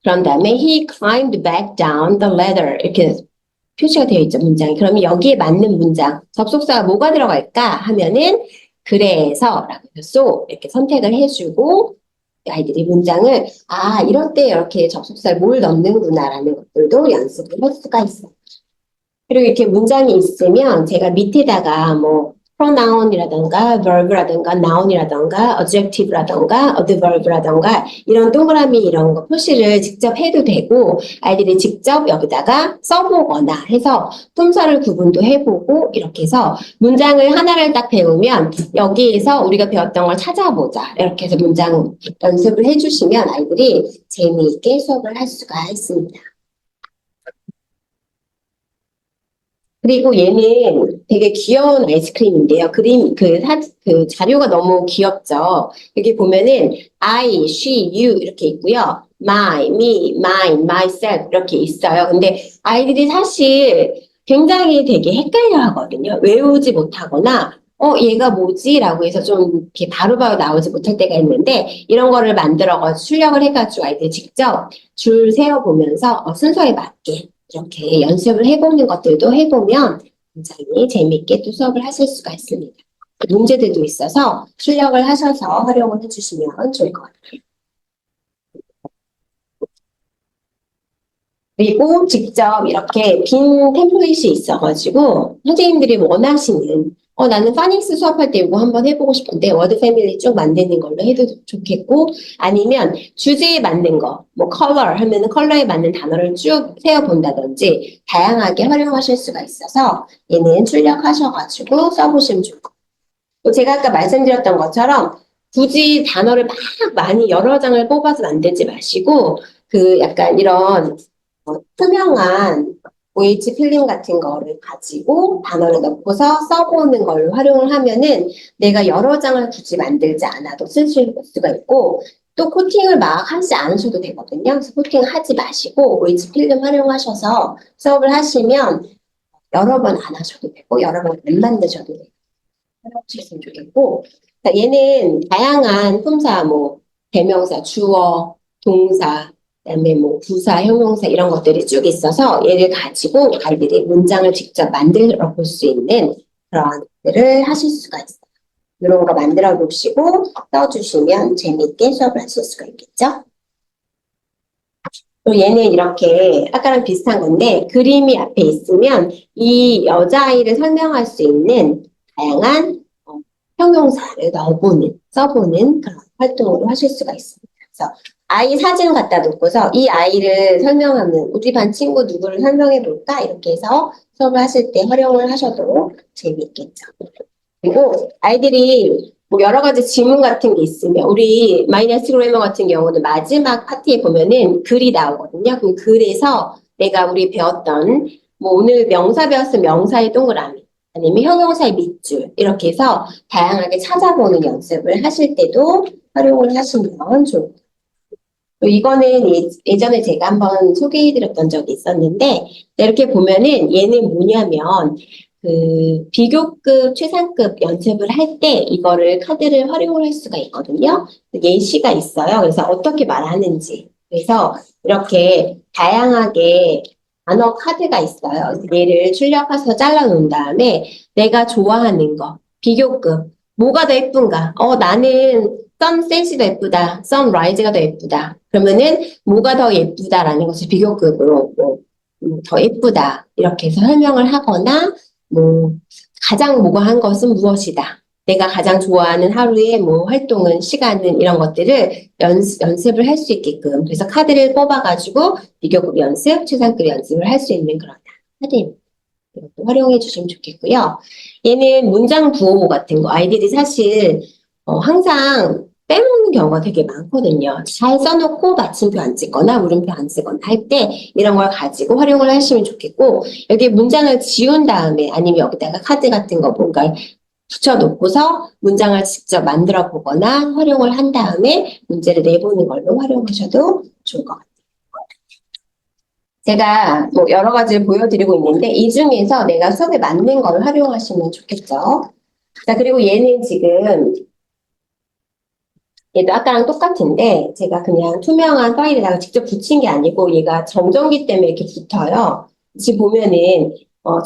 그런 다음에 he climbed back down the ladder. 이렇게 표시가 되어 있죠, 문장이. 그러면 여기에 맞는 문장, 접속사가 뭐가 들어갈까 하면은 그래서 라고 so 이렇게 선택을 해주고 아이들이 문장을 이럴 때 이렇게 접속사를 뭘 넣는구나 라는 것들도 연습을 할 수가 있어요. 그리고 이렇게 문장이 있으면 제가 밑에다가 뭐 pronoun이라던가 verb라던가 noun이라던가 adjective라던가 adverb라던가 이런 동그라미 이런 거 표시를 직접 해도 되고 아이들이 직접 여기다가 써보거나 해서 품사를 구분도 해보고 이렇게 해서 문장을 하나를 딱 배우면 여기에서 우리가 배웠던 걸 찾아보자 이렇게 해서 문장 연습을 해주시면 아이들이 재미있게 수업을 할 수가 있습니다. 그리고 얘는 되게 귀여운 아이스크림인데요. 그 자료가 너무 귀엽죠. 여기 보면은 I, she, you 이렇게 있고요. my, me, mine, myself 이렇게 있어요. 근데 아이들이 사실 굉장히 되게 헷갈려 하거든요. 외우지 못하거나 얘가 뭐지? 라고 해서 좀 이렇게 바로바로 나오지 못할 때가 있는데 이런 거를 만들어가지고 출력을 해가지고 아이들이 직접 줄 세어보면서 순서에 맞게 이렇게 연습을 해보는 것들도 해보면 굉장히 재미있게 또 수업을 하실 수가 있습니다. 문제들도 있어서 출력을 하셔서 활용을 해주시면 좋을 것 같아요. 그리고 직접 이렇게 빈 템플릿이 있어가지고 선생님들이 원하시는 나는 파닉스 수업할 때 이거 한번 해보고 싶은데 워드 패밀리 쭉 만드는 걸로 해도 좋겠고 아니면 주제에 맞는 거, 뭐 컬러 하면은 컬러에 맞는 단어를 쭉 세어본다든지 다양하게 활용하실 수가 있어서 얘는 출력하셔가지고 써보시면 좋을 것 같아요. 제가 아까 말씀드렸던 것처럼 굳이 단어를 막 많이 여러 장을 뽑아서 만들지 마시고 그 약간 이런 투명한 OH 필름 같은 거를 가지고 단어를 넣고서 써보는 걸로 활용을 하면은 내가 여러 장을 굳이 만들지 않아도 쓸 수가 있고 또 코팅을 막 하지 않으셔도 되거든요. 그래서 코팅 하지 마시고 OH 필름 활용하셔서 수업을 하시면 여러 번 안 하셔도 되고 여러 번 안 만드셔도 되고 활용하셨으면 좋겠고 얘는 다양한 품사 뭐 대명사, 주어, 동사 그다음에 뭐 부사, 형용사 이런 것들이 쭉 있어서 얘를 가지고 아이들이 문장을 직접 만들어 볼 수 있는 그런 것들을 하실 수가 있어요. 이런 거 만들어 보시고 써주시면 재미있게 수업을 하실 수가 있겠죠? 또 얘는 이렇게 아까랑 비슷한 건데 그림이 앞에 있으면 이 여자아이를 설명할 수 있는 다양한 형용사를 써보는 그런 활동으로 하실 수가 있습니다. 그래서 아이 사진 갖다 놓고서 이 아이를 설명하는 우리 반 친구 누구를 설명해 볼까 이렇게 해서 수업을 하실 때 활용을 하셔도 재미있겠죠. 그리고 아이들이 뭐 여러 가지 질문 같은 게 있으면 우리 마이너스 그래머 같은 경우는 마지막 파트에 보면은 글이 나오거든요. 그 글에서 내가 우리 배웠던 뭐 오늘 명사 배웠으면 명사의 동그라미 아니면 형용사의 밑줄 이렇게 해서 다양하게 찾아보는 연습을 하실 때도 활용을 하시면 좋을 것 같아요. 이거는 예전에 제가 한번 소개해드렸던 적이 있었는데 이렇게 보면은 얘는 뭐냐면 그 비교급, 최상급 연습을 할 때 이거를 카드를 활용을 할 수가 있거든요. 예시가 있어요. 그래서 어떻게 말하는지. 그래서 이렇게 다양하게 단어 카드가 있어요. 얘를 출력해서 잘라놓은 다음에 내가 좋아하는 거, 비교급, 뭐가 더 예쁜가? 나는 선셋이 더 예쁘다. 선라이즈가 더 예쁘다. 그러면은 뭐가 더 예쁘다라는 것을 비교급으로 더 예쁘다. 이렇게 해서 설명을 하거나 뭐 가장 모가한 것은 무엇이다. 내가 가장 좋아하는 하루의 뭐 활동은 시간은 이런 것들을 연습을 할 수 있게끔 그래서 카드를 뽑아가지고 비교급 연습, 최상급 연습을 할 수 있는 그런 카드입니다. 이것도 활용해 주시면 좋겠고요. 얘는 문장 구호 같은 거 아이들이 사실 항상 빼먹는 경우가 되게 많거든요. 잘 써놓고 마침표 안 찍거나 물음표 안 쓰거나 할 때 이런 걸 가지고 활용을 하시면 좋겠고 여기 문장을 지운 다음에 아니면 여기다가 카드 같은 거 뭔가 붙여놓고서 문장을 직접 만들어 보거나 활용을 한 다음에 문제를 내보는 걸로 활용하셔도 좋을 것 같아요. 제가 뭐 여러 가지를 보여드리고 있는데 이 중에서 내가 수업에 맞는 걸 활용하시면 좋겠죠. 자, 그리고 얘는 지금 얘도 아까랑 똑같은데 제가 그냥 투명한 파일에다가 직접 붙인 게 아니고 얘가 정전기 때문에 이렇게 붙어요. 지금 보면은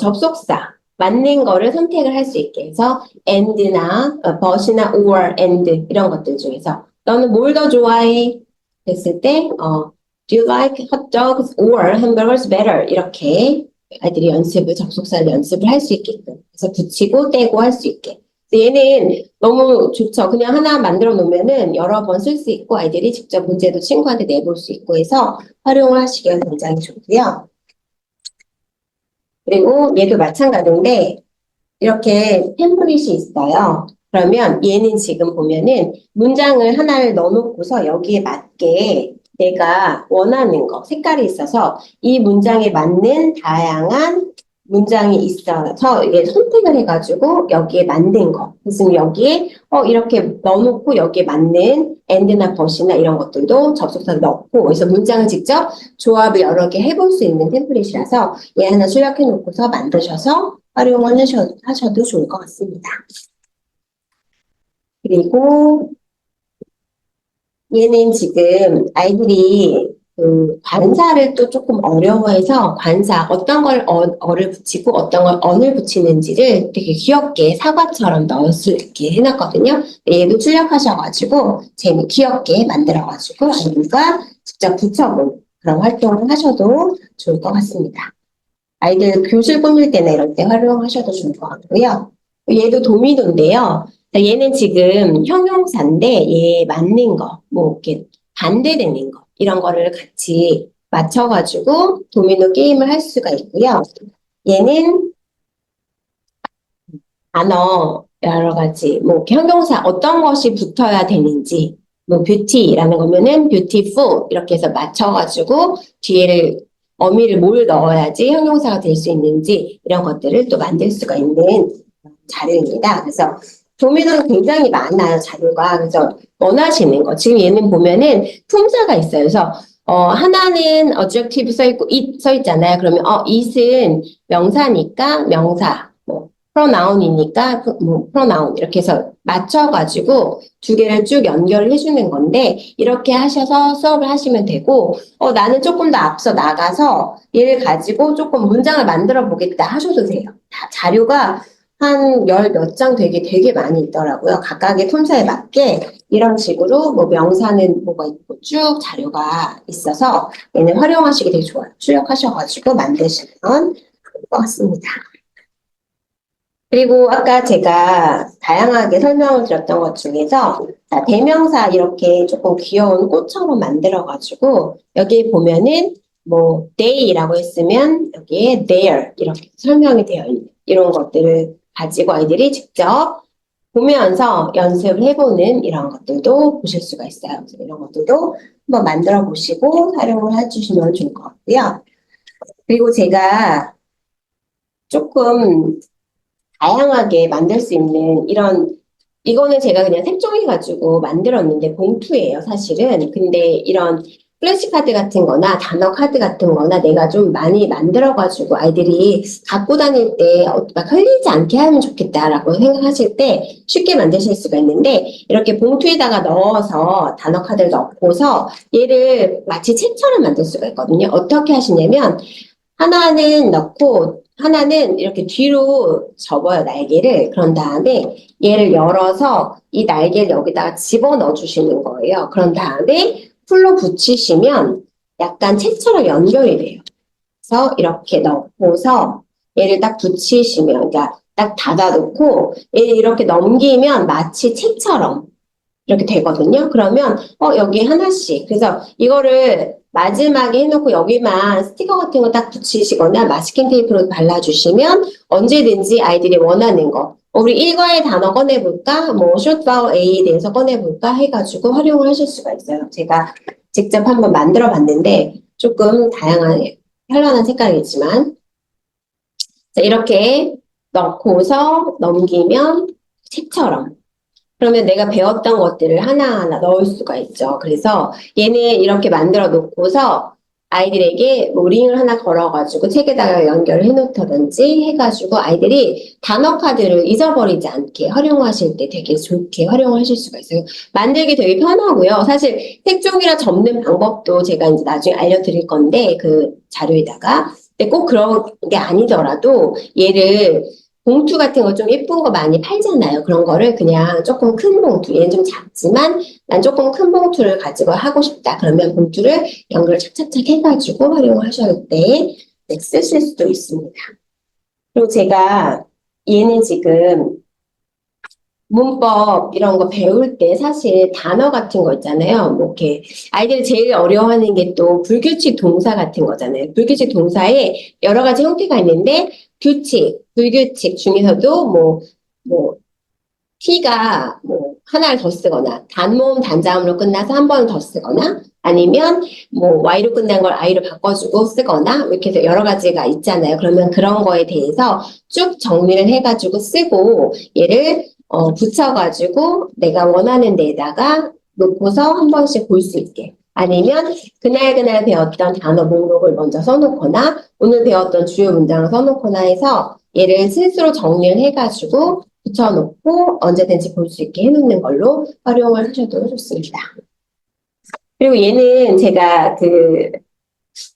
접속사 맞는 거를 선택을 할 수 있게 해서 and나 but이나 or and 이런 것들 중에서 너는 뭘 더 좋아해? 됐을 때 do you like hot dogs or hamburgers better? 이렇게 아이들이 접속사를 연습을 할 수 있게끔 그래서 붙이고 떼고 할 수 있게 얘는 너무 좋죠. 그냥 하나 만들어 놓으면은 여러 번 쓸 수 있고 아이들이 직접 문제도 친구한테 내볼 수 있고 해서 활용을 하시기가 굉장히 좋고요. 그리고 얘도 마찬가지인데 이렇게 템플릿이 있어요. 그러면 얘는 지금 보면은 문장을 하나를 넣어놓고서 여기에 맞게 내가 원하는 거, 색깔이 있어서 이 문장에 맞는 다양한 문장이 있어서 이게 선택을 해가지고 여기에 만든 거. 그래서 여기에 이렇게 넣어놓고 여기에 맞는 and나 but이나 이런 것들도 접속사를 넣고 그래서 문장을 직접 조합을 여러 개 해볼 수 있는 템플릿이라서 얘 하나 출력해 놓고서 만드셔서 활용을 하셔도 좋을 것 같습니다. 그리고 얘는 지금 아이들이 그 관사를 또 조금 어려워해서 관사 어떤 걸 어를 붙이고 어떤 걸 언을 붙이는지를 되게 귀엽게 사과처럼 이렇게 해놨거든요. 얘도 출력하셔가지고 귀엽게 만들어가지고 아이들과 직접 붙여본 그런 활동을 하셔도 좋을 것 같습니다. 아이들 교실 꾸밀 때나 이럴 때 활용하셔도 좋을 것 같고요. 얘도 도미노인데요. 얘는 지금 형용사인데 얘 맞는 거, 뭐 이렇게 반대되는 거 이런 거를 같이 맞춰가지고 도미노 게임을 할 수가 있고요. 얘는 단어 여러 가지 뭐 형용사 어떤 것이 붙어야 되는지 뭐 beauty라는 거면은 beautiful 이렇게 해서 맞춰가지고 뒤에를 어미를 뭘 넣어야지 형용사가 될 수 있는지 이런 것들을 또 만들 수가 있는 자료입니다. 그래서 도면은 굉장히 많아요, 자료가. 그래서 원하시는 거. 지금 얘는 보면은 품사가 있어요. 그래서 하나는 adjective 써 있고 it 써 있잖아요. 그러면 it은 명사니까 명사, 뭐 pronoun이니까 뭐 pronoun 이렇게 해서 맞춰가지고 두 개를 쭉 연결을 해주는 건데 이렇게 하셔서 수업을 하시면 되고 나는 조금 더 앞서 나가서 얘를 가지고 조금 문장을 만들어 보겠다 하셔도 돼요. 다 자료가 한 열 몇 장 되게 많이 있더라고요. 각각의 품사에 맞게 이런 식으로 뭐 명사는 뭐가 있고 쭉 자료가 있어서 얘는 활용하시기 되게 좋아요. 출력하셔가지고 만드시면 좋을 것 같습니다. 그리고 아까 제가 다양하게 설명을 드렸던 것 중에서 대명사 이렇게 조금 귀여운 꽃처럼 만들어가지고 여기 보면은 뭐 day라고 했으면 여기에 their 이렇게 설명이 되어 있는 이런 것들을 가지고 아이들이 직접 보면서 연습을 해보는 이런 것들도 보실 수가 있어요. 그래서 이런 것들도 한번 만들어 보시고 활용을 해주시면 좋을 것 같고요. 그리고 제가 조금 다양하게 만들 수 있는 이거는 제가 그냥 색종이 가지고 만들었는데 봉투예요, 사실은. 근데 이런 플래시카드 같은 거나 단어 카드 같은 거나 내가 좀 많이 만들어가지고 아이들이 갖고 다닐 때 막 흘리지 않게 하면 좋겠다라고 생각하실 때 쉽게 만드실 수가 있는데 이렇게 봉투에다가 넣어서 단어 카드를 넣고서 얘를 마치 책처럼 만들 수가 있거든요. 어떻게 하시냐면 하나는 넣고 하나는 이렇게 뒤로 접어요, 날개를. 그런 다음에 얘를 열어서 이 날개를 여기다가 집어넣어 주시는 거예요. 그런 다음에 풀로 붙이시면 약간 책처럼 연결이 돼요. 그래서 이렇게 넣고서 얘를 딱 붙이시면, 그러니까 딱 닫아놓고 얘를 이렇게 넘기면 마치 책처럼 이렇게 되거든요. 그러면 여기 하나씩. 그래서 이거를 마지막에 해놓고 여기만 스티커 같은 거 딱 붙이시거나 마스킹 테이프로 발라주시면 언제든지 아이들이 원하는 거. 우리 일과의 단어 꺼내볼까? 뭐 short vowel A에 대해서 꺼내볼까? 해가지고 활용을 하실 수가 있어요. 제가 직접 한번 만들어 봤는데 조금 다양한 현란한 색깔이지만 자, 이렇게 넣고서 넘기면 책처럼 그러면 내가 배웠던 것들을 하나하나 넣을 수가 있죠. 그래서 얘는 이렇게 만들어 놓고서 아이들에게 뭐 링을 하나 걸어가지고 책에다가 연결해 놓다든지 해가지고 아이들이 단어 카드를 잊어버리지 않게 활용하실 때 되게 좋게 활용하실 수가 있어요. 만들기 되게 편하고요. 사실 색종이랑 접는 방법도 제가 이제 나중에 알려드릴 건데 그 자료에다가 근데 꼭 그런 게 아니더라도 얘를 봉투 같은 거 좀 예쁜 거 많이 팔잖아요. 그런 거를 그냥 조금 큰 봉투, 얘는 좀 작지만 난 조금 큰 봉투를 가지고 하고 싶다. 그러면 봉투를 연결 착착착 해가지고 활용하실 때 쓰실 수도 있습니다. 그리고 제가 얘는 지금 문법 이런 거 배울 때 사실 단어 같은 거 있잖아요. 뭐 이렇게 아이들이 제일 어려워하는 게 또 불규칙 동사 같은 거잖아요. 불규칙 동사에 여러 가지 형태가 있는데 규칙, 불규칙 중에서도 뭐 T가 뭐 하나를 더 쓰거나 단모음 단자음으로 끝나서 한 번 더 쓰거나 아니면 뭐 Y로 끝난 걸 I로 바꿔주고 쓰거나 이렇게 해서 여러 가지가 있잖아요. 그러면 그런 거에 대해서 쭉 정리를 해가지고 쓰고 얘를 붙여가지고 내가 원하는 데에다가 놓고서 한 번씩 볼 수 있게. 아니면 그날 배웠던 단어 목록을 먼저 써놓거나 오늘 배웠던 주요 문장을 써놓거나 해서 얘를 스스로 정리를 해가지고 붙여놓고 언제든지 볼 수 있게 해놓는 걸로 활용을 하셔도 좋습니다. 그리고 얘는 제가 그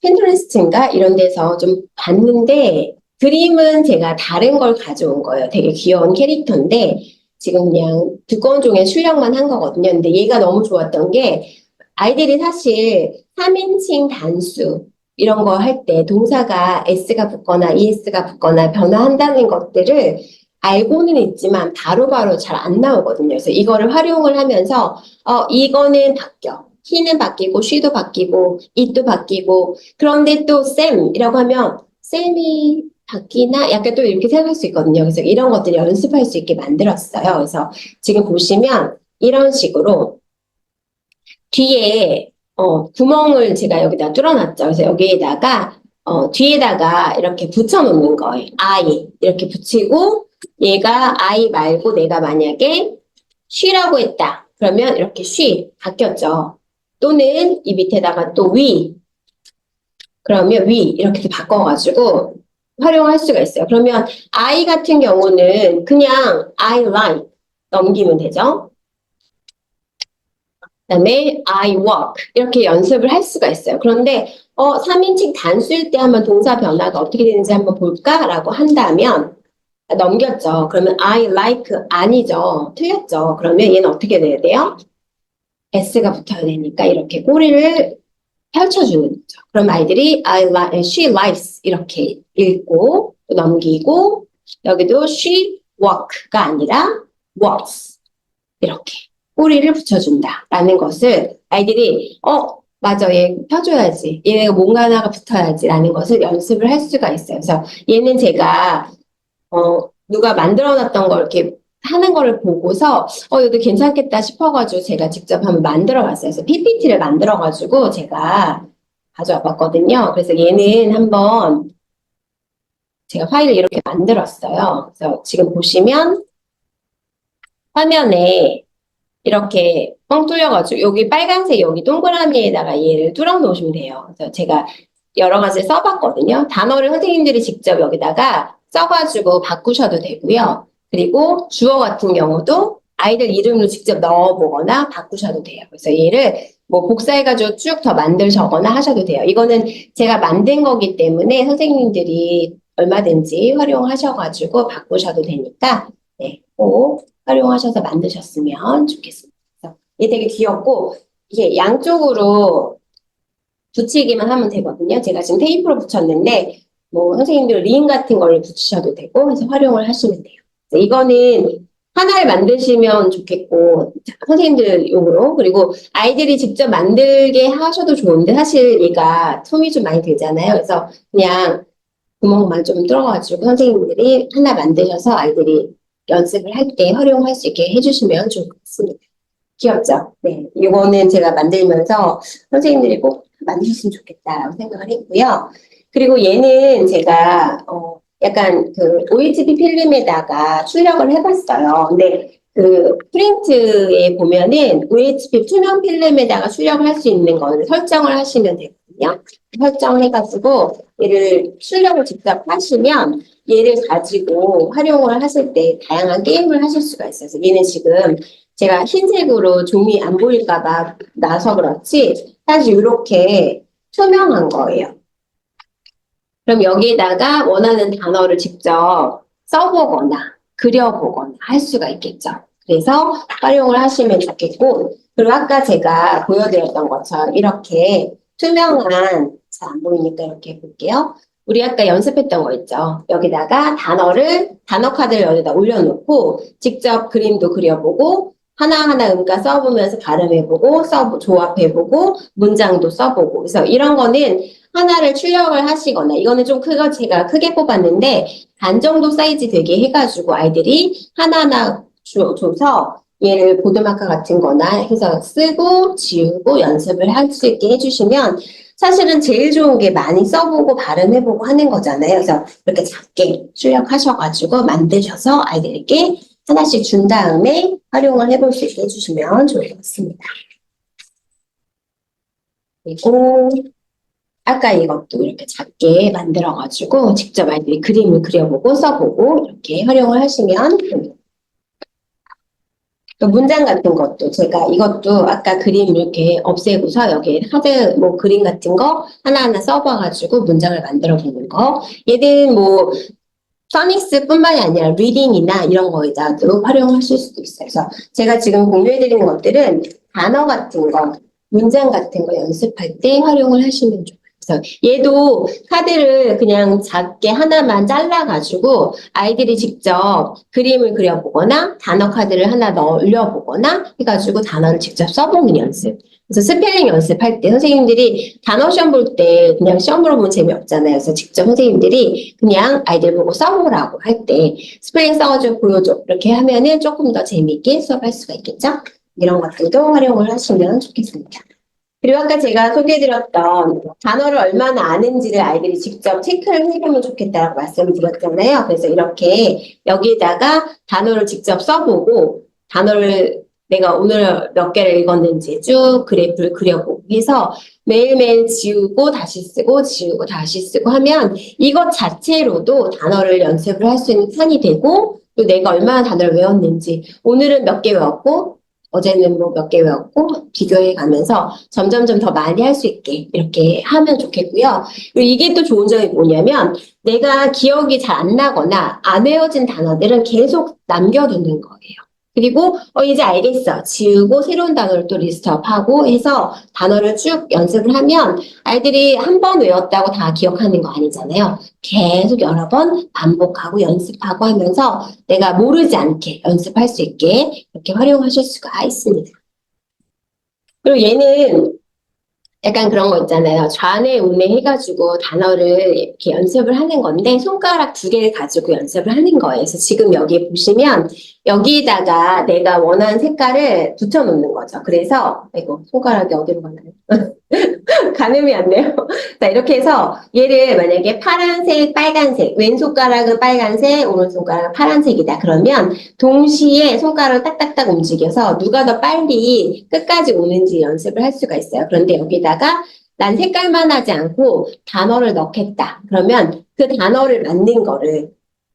핀터레스트인가 이런 데서 좀 봤는데 그림은 제가 다른 걸 가져온 거예요. 되게 귀여운 캐릭터인데 지금 그냥 두꺼운 종이에 출력만 한 거거든요. 근데 얘가 너무 좋았던 게 아이들이 사실 3인칭 단수 이런 거 할 때 동사가 s가 붙거나 es가 붙거나 변화한다는 것들을 알고는 있지만 바로바로 잘 안 나오거든요. 그래서 이거를 활용을 하면서 이거는 바뀌어. he는 바뀌고 she도 바뀌고 it도 바뀌고 그런데 또 Sam이라고 하면 쌤이 바뀌나? 약간 또 이렇게 생각할 수 있거든요. 그래서 이런 것들 연습할 수 있게 만들었어요. 그래서 지금 보시면 이런 식으로 뒤에 구멍을 제가 여기다 뚫어놨죠. 그래서 여기에다가 뒤에다가 이렇게 붙여놓는 거예요. I 이렇게 붙이고 얘가 I 말고 내가 만약에 she라고 했다. 그러면 이렇게 she 바뀌었죠. 또는 이 밑에다가 또 we 그러면 we 이렇게 바꿔가지고 활용할 수가 있어요. 그러면 I 같은 경우는 그냥 I like 넘기면 되죠. 그다음에 I walk 이렇게 연습을 할 수가 있어요. 그런데 3인칭 단수일 때 한번 동사 변화가 어떻게 되는지 한번 볼까라고 한다면 넘겼죠. 그러면 I like 아니죠. 틀렸죠. 그러면 얘는 어떻게 돼야 돼요? S가 붙어야 되니까 이렇게 꼬리를 펼쳐주는 거죠. 그럼 아이들이 she likes 이렇게 읽고 또 넘기고 여기도 she walk가 아니라 walks 이렇게 꼬리를 붙여준다라는 것을 아이들이 맞아 얘 펴줘야지 얘가 뭔가 하나가 붙어야지라는 것을 연습을 할 수가 있어요. 그래서 얘는 제가 누가 만들어놨던 걸 이렇게 하는 거를 보고서 이것도 괜찮겠다 싶어가지고 제가 직접 한번 만들어 봤어요. 그래서 PPT를 만들어가지고 제가 가져와 봤거든요. 그래서 얘는 한번 제가 파일을 이렇게 만들었어요. 그래서 지금 보시면 화면에 이렇게 뻥 뚫려가지고 여기 빨간색 여기 동그라미에다가 얘를 뚫어 놓으시면 돼요. 그래서 제가 여러 가지 써봤거든요. 단어를 선생님들이 직접 여기다가 써가지고 바꾸셔도 되고요. 그리고 주어 같은 경우도 아이들 이름으로 직접 넣어보거나 바꾸셔도 돼요. 그래서 얘를 뭐 복사해가지고 쭉 더 만들거나 하셔도 돼요. 이거는 제가 만든 거기 때문에 선생님들이 얼마든지 활용하셔가지고 바꾸셔도 되니까 네, 꼭 활용하셔서 만드셨으면 좋겠습니다. 그래서 얘 되게 귀엽고 이게 양쪽으로 붙이기만 하면 되거든요. 제가 지금 테이프로 붙였는데 뭐 선생님들 링 같은 걸 붙이셔도 되고 해서 활용을 하시면 돼요. 이거는 하나를 만드시면 좋겠고 선생님들 용으로 그리고 아이들이 직접 만들게 하셔도 좋은데 사실 얘가 손이 좀 많이 들잖아요. 그래서 그냥 구멍만 좀 뚫어가지고 선생님들이 하나 만드셔서 아이들이 연습을 할 때 활용할 수 있게 해주시면 좋을 것 같습니다. 귀엽죠? 네. 이거는 제가 만들면서 선생님들이 꼭 만드셨으면 좋겠다라고 생각을 했고요. 그리고 얘는 제가, 약간 그 OHP 필름에다가 출력을 해봤어요. 근데 그 프린트에 보면은 OHP 투명 필름에다가 출력을 할 수 있는 거를 설정을 하시면 되거든요. 설정을 해가지고 얘를 출력을 직접 하시면 얘를 가지고 활용을 하실 때 다양한 게임을 하실 수가 있어요. 그래서 얘는 지금 제가 흰색으로 종이 안 보일까봐 나서 그렇지 사실 이렇게 투명한 거예요. 그럼 여기에다가 원하는 단어를 직접 써보거나 그려보거나 할 수가 있겠죠. 그래서 활용을 하시면 좋겠고 그리고 아까 제가 보여드렸던 것처럼 이렇게 투명한 잘 안 보이니까 이렇게 해볼게요. 우리 아까 연습했던 거 있죠. 여기다가 단어 카드를 여기다 올려놓고 직접 그림도 그려보고 하나하나 음가 써보면서 발음해보고 조합해보고 문장도 써보고 그래서 이런 거는 하나를 출력을 하시거나 이거는 좀 제가 크게 뽑았는데 반 정도 사이즈 되게 해가지고 아이들이 하나하나 줘서 얘를 보드마커 같은 거나 해서 쓰고 지우고 연습을 할 수 있게 해주시면 사실은 제일 좋은 게 많이 써보고 발음해보고 하는 거잖아요. 그래서 이렇게 작게 출력하셔가지고 만드셔서 아이들에게 하나씩 준 다음에 활용을 해볼 수 있게 해주시면 좋을 것 같습니다. 그리고 아까 이것도 이렇게 작게 만들어가지고 직접 아이들이 그림을 그려보고 써보고 이렇게 활용을 하시면 됩니다. 또 문장 같은 것도 제가 이것도 아까 그림 이렇게 없애고서 여기 하드 뭐 그림 같은 거 하나하나 써봐가지고 문장을 만들어 보는 거. 얘는 뭐 써닉스뿐만이 아니라 리딩이나 이런 거에다도 활용하실 수도 있어요. 그래서 제가 지금 공유해드리는 것들은 단어 같은 거, 문장 같은 거 연습할 때 활용을 하시면 좋아요. 그래서 얘도 카드를 그냥 작게 하나만 잘라가지고 아이들이 직접 그림을 그려보거나 단어 카드를 하나 넣어보거나 해가지고 단어를 직접 써보는 연습. 그래서 스펠링 연습할 때 선생님들이 단어 시험 볼 때 그냥 시험으로 보면 재미없잖아요. 그래서 직접 선생님들이 그냥 아이들 보고 써보라고 할 때 스펠링 써가지고 보여줘. 이렇게 하면은 조금 더 재미있게 수업할 수가 있겠죠? 이런 것들도 활용을 하시면 좋겠습니다. 그리고 아까 제가 소개해드렸던 단어를 얼마나 아는지를 아이들이 직접 체크를 해보면 좋겠다고 말씀을 드렸잖아요. 그래서 이렇게 여기에다가 단어를 직접 써보고 단어를 내가 오늘 몇 개를 읽었는지 쭉 그래프를 그려보고 해서 매일매일 지우고 다시 쓰고 지우고 다시 쓰고 하면 이것 자체로도 단어를 연습을 할 수 있는 판이 되고 또 내가 얼마나 단어를 외웠는지 오늘은 몇 개 외웠고 어제는 뭐 몇 개 외웠고 비교해 가면서 점점점 더 많이 할 수 있게 이렇게 하면 좋겠고요. 그리고 이게 또 좋은 점이 뭐냐면 내가 기억이 잘 안 나거나 안 외워진 단어들은 계속 남겨두는 거예요. 그리고 이제 알겠어. 지우고 새로운 단어를 또 리스트업하고 해서 단어를 쭉 연습을 하면 아이들이 한 번 외웠다고 다 기억하는 거 아니잖아요. 계속 여러 번 반복하고 연습하고 하면서 내가 모르지 않게 연습할 수 있게 이렇게 활용하실 수가 있습니다. 그리고 얘는 약간 그런 거 있잖아요. 좌뇌, 우뇌 해가지고 단어를 이렇게 연습을 하는 건데 손가락 2개를 가지고 연습을 하는 거예요. 그래서 지금 여기 보시면 여기다가 내가 원하는 색깔을 붙여놓는 거죠. 그래서 이거 손가락이 어디로 가나요? 가늠이 안 돼요. 자, 이렇게 해서 얘를 만약에 파란색, 빨간색, 왼손가락은 빨간색, 오른손가락은 파란색이다. 그러면 동시에 손가락을 딱딱딱 움직여서 누가 더 빨리 끝까지 오는지 연습을 할 수가 있어요. 그런데 여기다가 난 색깔만 하지 않고 단어를 넣겠다. 그러면 그 단어를 만든 거를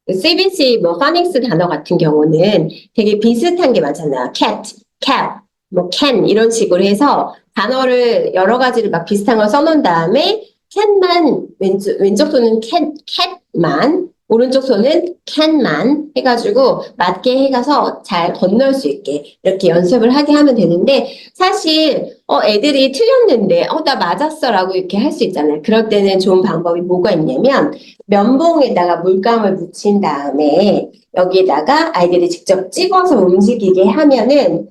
CBC 뭐 파닉스 단어 같은 경우는 되게 비슷한 게 많잖아요. cat, cat, 뭐 can 이런 식으로 해서 단어를 여러 가지를 막 비슷한 걸 써놓은 다음에 can만 왼쪽 손은 cat만 오른쪽 손은 can만 해가지고 맞게 해가서 잘 건널 수 있게 이렇게 연습을 하게 하면 되는데 사실 애들이 틀렸는데 나 맞았어 라고 이렇게 할 수 있잖아요. 그럴 때는 좋은 방법이 뭐가 있냐면 면봉에다가 물감을 묻힌 다음에 여기에다가 아이들이 직접 찍어서 움직이게 하면은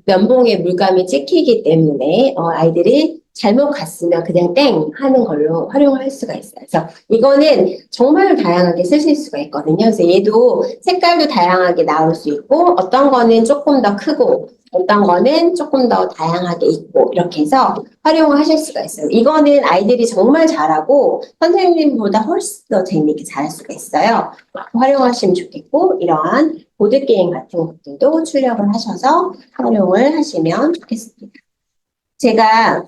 면봉에 물감이 찍히기 때문에 아이들이 잘못 갔으면 그냥 땡 하는 걸로 활용을 할 수가 있어요. 그래서 이거는 정말 다양하게 쓰실 수가 있거든요. 그래서 얘도 색깔도 다양하게 나올 수 있고 어떤 거는 조금 더 크고 어떤 거는 조금 더 다양하게 있고 이렇게 해서 활용을 하실 수가 있어요. 이거는 아이들이 정말 잘하고 선생님보다 훨씬 더 재미있게 잘할 수가 있어요. 활용하시면 좋겠고 이러한 보드게임 같은 것들도 출력을 하셔서 활용을 하시면 좋겠습니다. 제가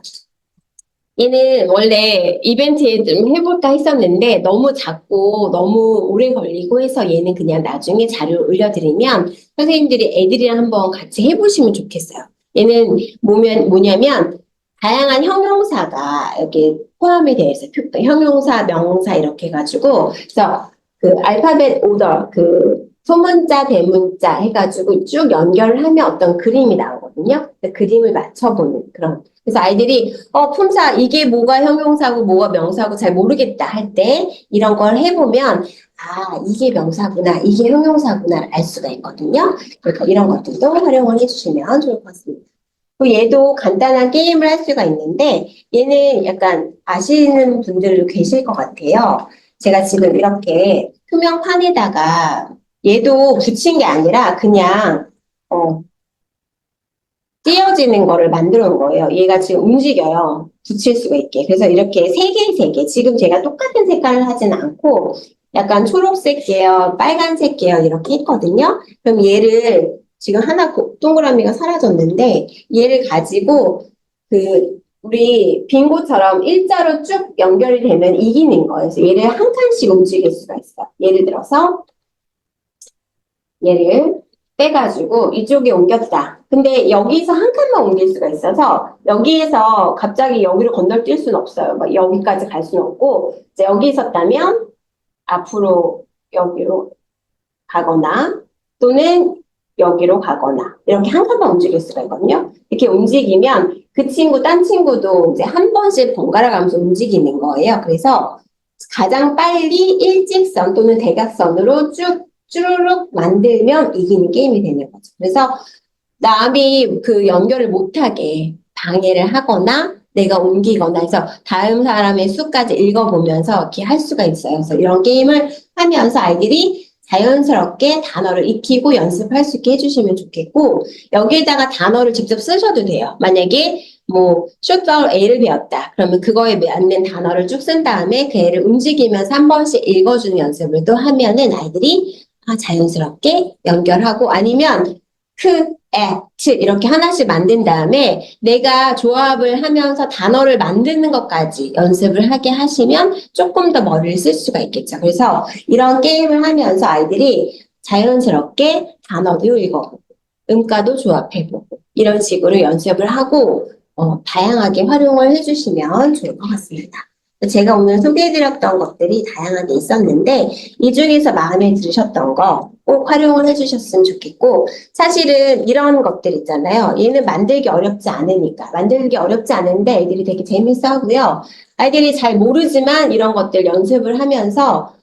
얘는 원래 이벤트에 좀 해볼까 했었는데 너무 작고 너무 오래 걸리고 해서 얘는 그냥 나중에 자료를 올려드리면 선생님들이 애들이랑 한번 같이 해보시면 좋겠어요. 얘는 뭐냐면 다양한 형용사가 여기 포함이 되어 있어요. 형용사, 명사 이렇게 해가지고 그래서 그 알파벳 오더 소문자, 대문자 해가지고 쭉 연결을 하면 어떤 그림이 나오거든요. 그림을 맞춰보는 그런. 그래서 아이들이, 품사, 이게 뭐가 형용사고 뭐가 명사고 잘 모르겠다 할 때 이런 걸 해보면, 아, 이게 명사구나, 이게 형용사구나 알 수가 있거든요. 그러니까 이런 것들도 활용을 해주시면 좋을 것 같습니다. 또 얘도 간단한 게임을 할 수가 있는데, 얘는 약간 아시는 분들도 계실 것 같아요. 제가 지금 이렇게 투명판에다가 얘도 붙인 게 아니라 그냥 띄어지는 거를 만들어 놓은 거예요. 얘가 지금 움직여요. 붙일 수가 있게. 그래서 이렇게 세 개, 세 개. 지금 제가 똑같은 색깔을 하진 않고 약간 초록색 계열, 빨간색 계열 이렇게 했거든요. 그럼 얘를 지금 하나 동그라미가 사라졌는데 얘를 가지고 우리 빙고처럼 일자로 쭉 연결이 되면 이기는 거예요. 그래서 얘를 한 칸씩 움직일 수가 있어요. 예를 들어서 얘를 빼가지고 이쪽에 옮겼다. 근데 여기서 한 칸만 옮길 수가 있어서 여기에서 갑자기 여기로 건너뛸 수는 없어요. 막 여기까지 갈 수는 없고 이제 여기 있었다면 앞으로 여기로 가거나 또는 여기로 가거나 이렇게 한 칸만 움직일 수가 있거든요. 이렇게 움직이면 그 친구, 딴 친구도 이제 한 번씩 번갈아 가면서 움직이는 거예요. 그래서 가장 빨리 일직선 또는 대각선으로 쭉 쭈루룩 만들면 이기는 게임이 되는 거죠. 그래서 남이 그 연결을 못하게 방해를 하거나 내가 옮기거나 해서 다음 사람의 수까지 읽어보면서 이렇게 할 수가 있어요. 그래서 이런 게임을 하면서 아이들이 자연스럽게 단어를 익히고 연습할 수 있게 해주시면 좋겠고 여기에다가 단어를 직접 쓰셔도 돼요. 만약에 뭐 short A를 배웠다. 그러면 그거에 맞는 단어를 쭉 쓴 다음에 그 애를 움직이면서 한 번씩 읽어주는 연습을 또 하면은 아이들이 자연스럽게 연결하고 아니면 at 이렇게 하나씩 만든 다음에 내가 조합을 하면서 단어를 만드는 것까지 연습을 하게 하시면 조금 더 머리를 쓸 수가 있겠죠. 그래서 이런 게임을 하면서 아이들이 자연스럽게 단어도 읽어보고 음가도 조합해보고 이런 식으로 연습을 하고 다양하게 활용을 해주시면 좋을 것 같습니다. 제가 오늘 소개해드렸던 것들이 다양하게 있었는데 이 중에서 마음에 들으셨던 거 꼭 활용을 해주셨으면 좋겠고 사실은 이런 것들 있잖아요. 얘는 만들기 어렵지 않으니까 만들기 어렵지 않은데 애들이 되게 재밌어 하고요. 아이들이 잘 모르지만 이런 것들 연습을 하면서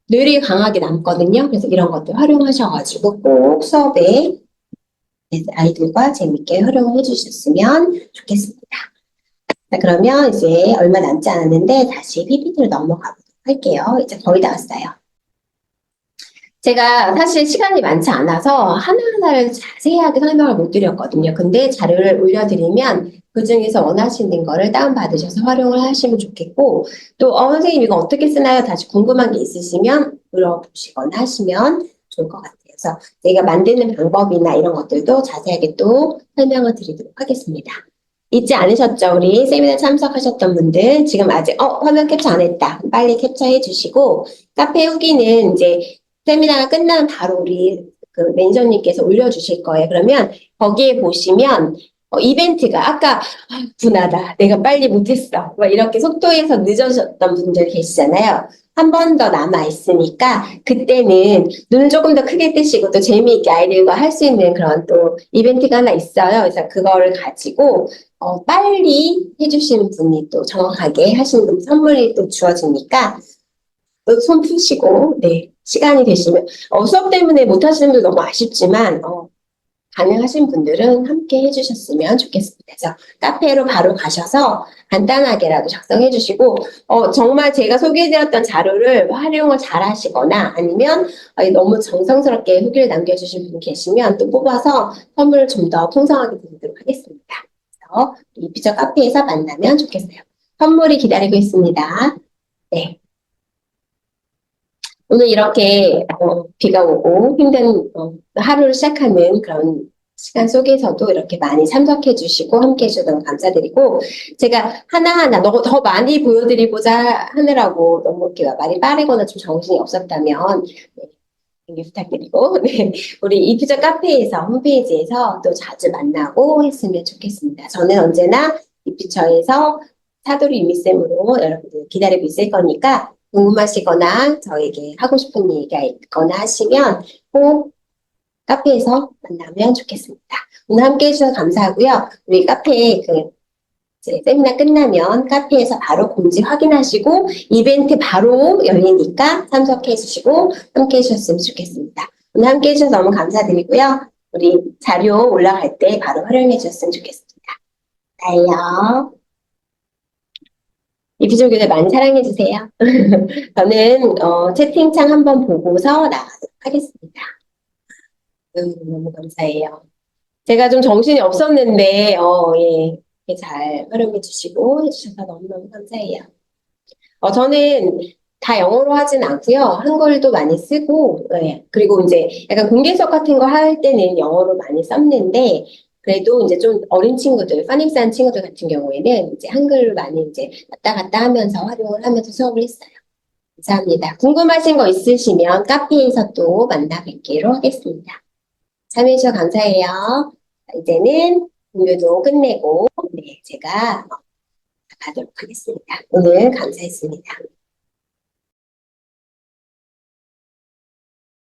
뇌리 강하게 남거든요. 그래서 이런 것들 활용하셔가지고 꼭 수업에 아이들과 재밌게 활용을 해주셨으면 좋겠습니다. 자, 그러면 이제 얼마 남지 않았는데 다시 PPT로 넘어가 보도록 할게요. 이제 거의 다 왔어요. 제가 사실 시간이 많지 않아서 하나하나를 자세하게 설명을 못 드렸거든요. 근데 자료를 올려드리면 그 중에서 원하시는 거를 다운받으셔서 활용을 하시면 좋겠고 또 선생님 이거 어떻게 쓰나요? 다시 궁금한 게 있으시면 물어보시거나 하시면 좋을 것 같아요. 그래서 제가 만드는 방법이나 이런 것들도 자세하게 또 설명을 드리도록 하겠습니다. 잊지 않으셨죠? 우리 세미나 참석하셨던 분들 지금 아직 화면 캡처 안 했다. 빨리 캡처해 주시고 카페 후기는 이제 세미나가 끝나면 바로 우리 그 매니저님께서 올려주실 거예요. 그러면 거기에 보시면 이벤트가 아까 분하다. 내가 빨리 못했어. 막 이렇게 속도에서 늦어졌던 분들 계시잖아요. 한 번 더 남아 있으니까 그때는 눈을 조금 더 크게 뜨시고 또 재미있게 아이들과 할 수 있는 그런 또 이벤트가 하나 있어요. 그래서 그거를 가지고 빨리 해주시는 분이 또 정확하게 하시는 분 선물이 또 주어지니까 또 손 푸시고 네 시간이 되시면 수업 때문에 못 하시는 분들 너무 아쉽지만 가능하신 분들은 함께 해주셨으면 좋겠습니다. 그래서 카페로 바로 가셔서 간단하게라도 작성해 주시고 정말 제가 소개해드렸던 자료를 활용을 잘 하시거나 아니면 너무 정성스럽게 후기를 남겨주신 분 계시면 또 뽑아서 선물을 좀 더 풍성하게 드리도록 하겠습니다. 그래서 이 피처 카페에서 만나면 좋겠어요. 선물이 기다리고 있습니다. 네. 오늘 이렇게 비가 오고 힘든 하루를 시작하는 그런 시간 속에서도 이렇게 많이 참석해 주시고 함께 해주셔서 너무 감사드리고 제가 하나하나 더 많이 보여드리고자 하느라고 너무 이렇게 말이 빠르거나 좀 정신이 없었다면 네, 연기 부탁드리고 네, 우리 이퓨저 카페에서 홈페이지에서 또 자주 만나고 했으면 좋겠습니다. 저는 언제나 이퓨저에서 사도리 유미쌤으로 여러분들 기다리고 있을 거니까 궁금하시거나 저에게 하고 싶은 얘기가 있거나 하시면 꼭 카페에서 만나면 좋겠습니다. 오늘 함께 해주셔서 감사하고요. 우리 카페 이제 세미나 끝나면 카페에서 바로 공지 확인하시고 이벤트 바로 열리니까 참석해 주시고 함께 해주셨으면 좋겠습니다. 오늘 함께 해주셔서 너무 감사드리고요. 우리 자료 올라갈 때 바로 활용해 주셨으면 좋겠습니다. 나예요. 이비조 교재 많이 사랑해 주세요. 저는 채팅창 한번 보고서 나가도록 하겠습니다. 너무 감사해요. 제가 좀 정신이 없었는데 예, 이렇게 잘 활용해 주시고 해주셔서 너무너무 감사해요. 저는 다 영어로 하진 않고요. 한글도 많이 쓰고, 예. 그리고 이제 약간 공개 수업 같은 거 할 때는 영어로 많이 썼는데, 그래도 이제 좀 어린 친구들, 파닉스한 친구들 같은 경우에는 이제 한글을 많이 이제 왔다 갔다 하면서 활용을 하면서 수업을 했어요. 감사합니다. 궁금하신 거 있으시면 카페에서 또 만나 뵙기로 하겠습니다. 참여해주셔서 감사해요. 이제는 공유도 끝내고, 네, 제가 가도록 하겠습니다. 오늘 감사했습니다.